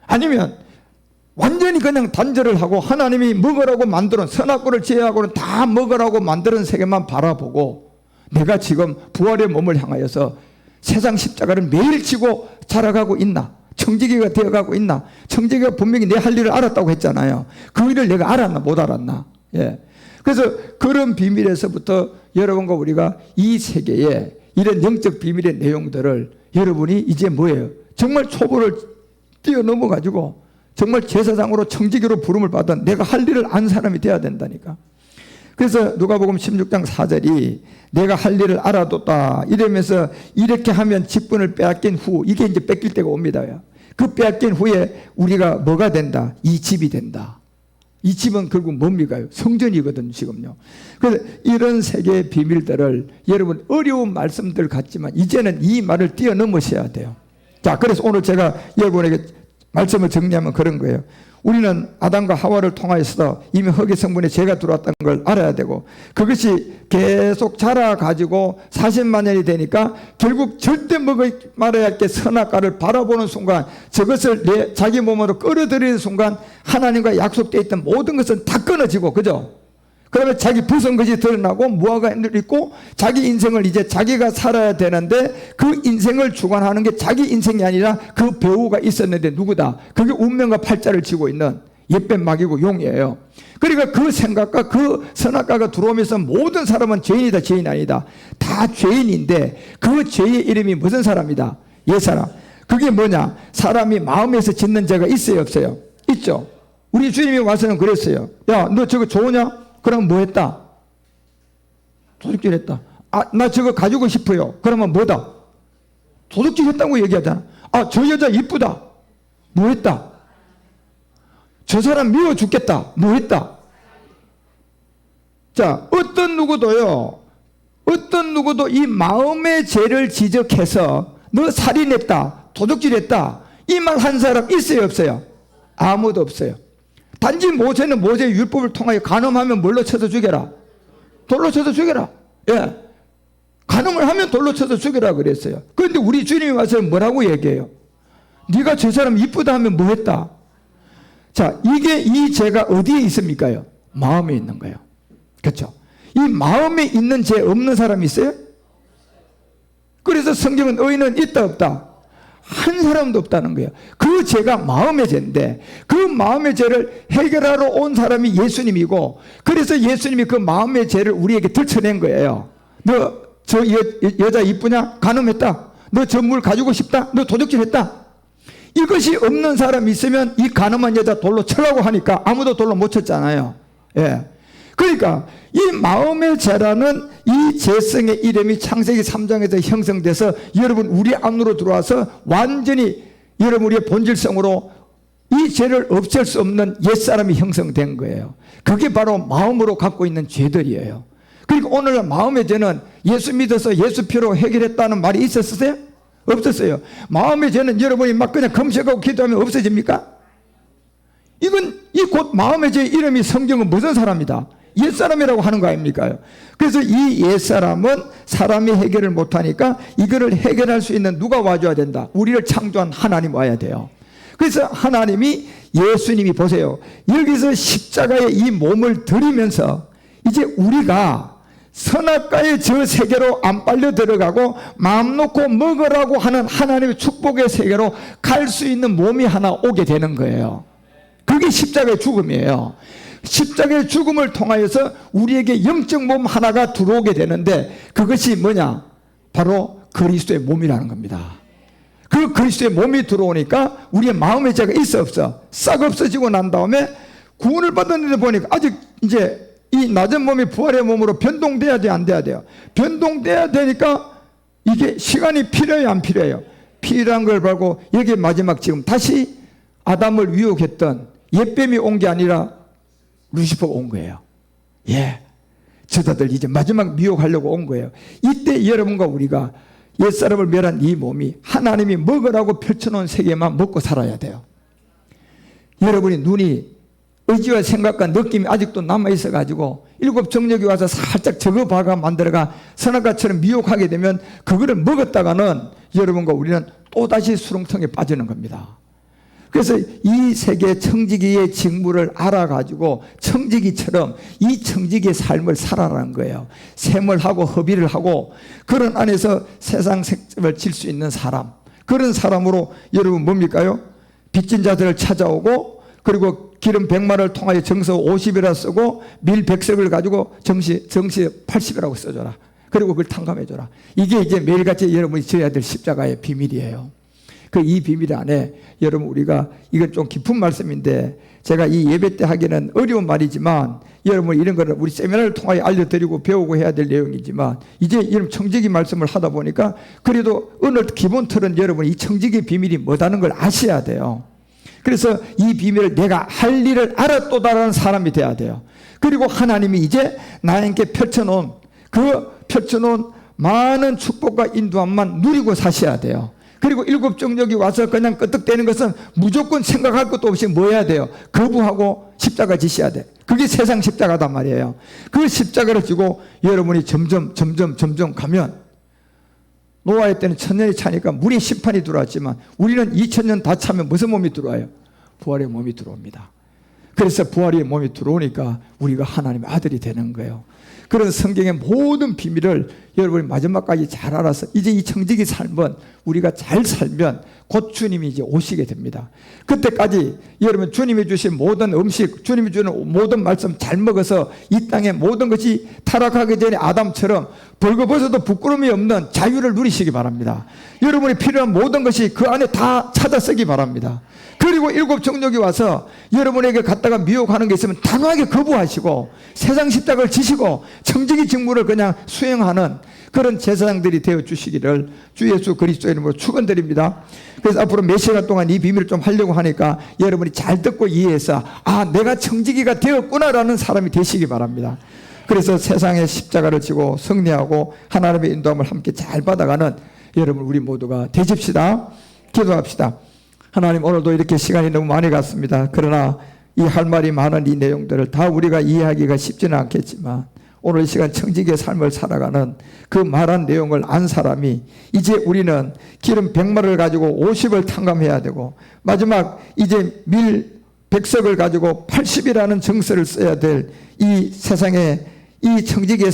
아니면 완전히 그냥 단절을 하고 하나님이 먹으라고 만드는 선악과를 제외하고는 다 먹으라고 만드는 세계만 바라보고 내가 지금 부활의 몸을 향하여서 세상 십자가를 매일 지고 자라가고 있나? 청지기가 되어가고 있나? 청지기가 분명히 내 할 일을 알았다고 했잖아요. 그 일을 내가 알았나 못 알았나? 예. 그래서 그런 비밀에서부터 여러분과 우리가 이 세계에 이런 영적 비밀의 내용들을 여러분이 이제 뭐예요? 정말 초보를 뛰어넘어 가지고 정말 제사장으로 청지기로 부름을 받은 내가 할 일을 안 사람이 돼야 된다니까. 그래서 누가복음 16장 4절이 내가 할 일을 알아뒀다 이러면서 이렇게 하면 직분을 빼앗긴 후 이게 이제 뺏길 때가 옵니다. 그 빼앗긴 후에 우리가 뭐가 된다? 이 집이 된다. 이 집은 결국 뭡니까? 성전이거든요, 지금요. 그래서 이런 세계의 비밀들을 여러분 어려운 말씀들 같지만 이제는 이 말을 뛰어넘으셔야 돼요. 자, 그래서 오늘 제가 여러분에게 말씀을 정리하면 그런 거예요. 우리는 아담과 하와를 통하여서 이미 흙의 성분에 죄가 들어왔다는 걸 알아야 되고 그것이 계속 자라가지고 40만 년이 되니까 결국 절대 먹지 말아야 할 게 선악과를 바라보는 순간 저것을 자기 몸으로 끌어들이는 순간 하나님과 약속되어 있던 모든 것은 다 끊어지고 그죠? 그러면 자기 부선 것이 드러나고 무화과 있고 자기 인생을 이제 자기가 살아야 되는데 그 인생을 주관하는 게 자기 인생이 아니라 그 배우가 있었는데 누구다? 그게 운명과 팔자를 쥐고 있는 옛뱀 마귀고 용이에요. 그러니까 그 생각과 그 선악과가 들어오면서 모든 사람은 죄인이다 죄인 아니다 다 죄인인데 그 죄의 이름이 무슨 사람이다? 옛사람. 그게 뭐냐? 사람이 마음에서 짓는 죄가 있어요 없어요? 있죠. 우리 주님이 와서는 그랬어요. 야, 너 저거 좋으냐? 그럼 뭐 했다? 도둑질 했다. 아, 나 저거 가지고 싶어요. 그러면 뭐다? 도둑질 했다고 얘기하잖아. 아, 저 여자 이쁘다. 뭐 했다? 저 사람 미워 죽겠다. 뭐 했다? 자, 어떤 누구도 이 마음의 죄를 지적해서 너 살인했다. 도둑질했다. 이 말 한 사람 있어요 없어요? 아무도 없어요. 단지 모세는 모세의 율법을 통하여 간음하면 뭘로 쳐서 죽여라? 돌로 쳐서 죽여라. 예. 간음을 하면 돌로 쳐서 죽여라 그랬어요. 그런데 우리 주님이 와서 뭐라고 얘기해요? 네가 저 사람 이쁘다 하면 뭐 했다? 자, 이 죄가 어디에 있습니까? 마음에 있는 거예요. 그렇죠? 이 마음에 있는 죄 없는 사람이 있어요? 그래서 성경은 의인은 있다 없다? 한 사람도 없다는 거예요. 그 죄가 마음의 죄인데 그 마음의 죄를 해결하러 온 사람이 예수님이고 그래서 예수님이 그 마음의 죄를 우리에게 들춰낸 거예요. 너 저 여자 이쁘냐? 간음했다. 너 저 물 가지고 싶다? 너 도둑질했다. 이것이 없는 사람이 있으면 이 간음한 여자 돌로 쳐라고 하니까 아무도 돌로 못 쳤잖아요. 예. 그러니까 이 마음의 죄라는 이 죄성의 이름이 창세기 3장에서 형성돼서 여러분 우리 안으로 들어와서 완전히 여러분 우리의 본질성으로 이 죄를 없앨 수 없는 옛사람이 형성된 거예요. 그게 바로 마음으로 갖고 있는 죄들이에요. 그러니까 오늘날 마음의 죄는 예수 믿어서 예수 피로 해결했다는 말이 있었어요? 없었어요. 마음의 죄는 여러분이 막 그냥 검색하고 기도하면 없어집니까? 이건 이 곧 마음의 죄 이름이 성경은 무슨 사람이다? 옛사람이라고 하는 거 아닙니까? 그래서 이 옛사람은 사람이 해결을 못하니까 이거를 해결할 수 있는 누가 와줘야 된다? 우리를 창조한 하나님 와야 돼요. 그래서 하나님이 예수님이 보세요. 여기서 십자가에 이 몸을 들이면서 이제 우리가 선악과의 저 세계로 안 빨려 들어가고 마음 놓고 먹으라고 하는 하나님의 축복의 세계로 갈 수 있는 몸이 하나 오게 되는 거예요. 그게 십자가의 죽음이에요. 십자가의 죽음을 통하여서 우리에게 영적 몸 하나가 들어오게 되는데 그것이 뭐냐? 바로 그리스도의 몸이라는 겁니다. 그 그리스도의 몸이 들어오니까 우리의 마음의 죄가 있어 없어? 싹 없어지고 난 다음에 구원을 받았는데 보니까 아직 이제 이 낮은 몸이 부활의 몸으로 변동돼야 돼, 안 돼야 돼요? 변동돼야 되니까 이게 시간이 필요해요, 안 필요해요? 필요한 걸 보고 여기 마지막 지금 다시 아담을 유혹했던 옛뱀이 온 게 아니라 루시퍼가 온 거예요. 예. 저자들 이제 마지막 미혹하려고 온 거예요. 이때 여러분과 우리가 옛사람을 멸한 이 몸이 하나님이 먹으라고 펼쳐놓은 세계만 먹고 살아야 돼요. 여러분이 눈이 의지와 생각과 느낌이 아직도 남아있어 가지고 일곱 정력이 와서 살짝 적어봐가 만들어가 선악과처럼 미혹하게 되면 그거를 먹었다가는 여러분과 우리는 또다시 수렁통에 빠지는 겁니다. 그래서 이 세계 청지기의 직무를 알아가지고 청지기처럼 이 청지기의 삶을 살아라는 거예요. 셈을 하고 허비를 하고 그런 안에서 세상 생활을 질 수 있는 사람, 그런 사람으로 여러분 뭡니까요? 빚진 자들을 찾아오고 그리고 기름 100마를 통하여 정서 50이라 쓰고 밀 100석을 가지고 정시 80이라고 써줘라. 그리고 그걸 탕감해줘라. 이게 이제 매일같이 여러분이 지어야 될 십자가의 비밀이에요. 그 이 비밀 안에 여러분 우리가 이건 좀 깊은 말씀인데 제가 이 예배 때 하기는 어려운 말이지만 여러분 이런 거를 우리 세미나를 통하여 알려드리고 배우고 해야 될 내용이지만 이제 이런 청지기 말씀을 하다 보니까 그래도 어느 기본 틀은 여러분 이 청지기 비밀이 뭐다는 걸 아셔야 돼요. 그래서 이 비밀을 내가 할 일을 알았도다라는 사람이 돼야 돼요. 그리고 하나님이 이제 나에게 펼쳐놓은 많은 축복과 인도함만 누리고 사셔야 돼요. 그리고 일곱 정력이 와서 그냥 끄떡대는 것은 무조건 생각할 것도 없이 뭐 해야 돼요? 거부하고 십자가 지셔야 돼. 그게 세상 십자가단 말이에요. 그 십자가를 지고 여러분이 점점 가면 노아의 때는 1000년이 차니까 물의 심판이 들어왔지만 우리는 2000년 다 차면 무슨 몸이 들어와요? 부활의 몸이 들어옵니다. 그래서 부활의 몸이 들어오니까 우리가 하나님의 아들이 되는 거예요. 그런 성경의 모든 비밀을 여러분이 마지막까지 잘 알아서 이제 이 청지기 삶은 우리가 잘 살면 곧 주님이 이제 오시게 됩니다. 그때까지 여러분 주님이 주신 모든 음식, 주님이 주는 모든 말씀 잘 먹어서 이 땅의 모든 것이 타락하기 전에 아담처럼 벌거벗어도 부끄러움이 없는 자유를 누리시기 바랍니다. 여러분이 필요한 모든 것이 그 안에 다 찾아 쓰기 바랍니다. 그리고 일곱 정력이 와서 여러분에게 갖다가 미혹하는 게 있으면 단호하게 거부하시고 세상 십자가를 지시고 청지기 직무를 그냥 수행하는 그런 제사장들이 되어 주시기를 주 예수 그리스도의 이름으로 축원드립니다. 그래서 앞으로 몇 시간 동안 이 비밀을 좀 하려고 하니까 여러분이 잘 듣고 이해해서 내가 청지기가 되었구나라는 사람이 되시기 바랍니다. 그래서 세상의 십자가를 지고 승리하고 하나님의 인도함을 함께 잘 받아가는 여러분 우리 모두가 되십시다. 기도합시다. 하나님, 오늘도 이렇게 시간이 너무 많이 갔습니다. 그러나 이 할 말이 많은 이 내용들을 다 우리가 이해하기가 쉽지는 않겠지만 오늘 이 시간 청지기의 삶을 살아가는 그 말한 내용을 안 사람이 이제 우리는 기름 100마를 가지고 50을 탕감해야 되고 마지막 이제 밀 100석을 가지고 80이라는 정서를 써야 될 이 세상에 이 청지기의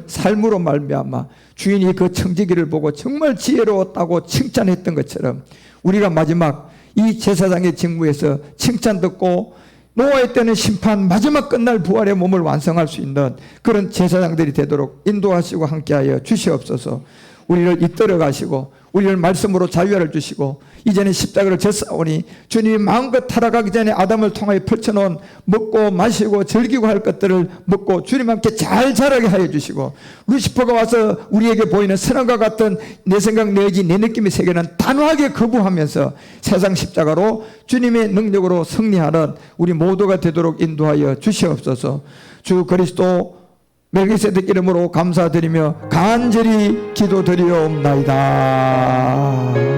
삶으로 말미암아 주인이 그 청지기를 보고 정말 지혜로웠다고 칭찬했던 것처럼 우리가 마지막 이 제사장의 직무에서 칭찬 듣고 노아의 때는 심판, 마지막 끝날 부활의 몸을 완성할 수 있는 그런 제사장들이 되도록 인도하시고 함께하여 주시옵소서. 우리를 이끌어 가시고 우리를 말씀으로 자유를 주시고 이제는 십자가를 졌사오니 주님이 마음껏 타락하기 전에 아담을 통하여 펼쳐놓은 먹고 마시고 즐기고 할 것들을 먹고 주님과 함께 잘 자라게 하여 주시고 루시퍼가 와서 우리에게 보이는 선악과 같은 내 생각 내 의지 내 느낌의 세계는 단호하게 거부하면서 세상 십자가로 주님의 능력으로 승리하는 우리 모두가 되도록 인도하여 주시옵소서. 주 그리스도 멜기세덱 이름으로 감사드리며 간절히 기도드리옵나이다.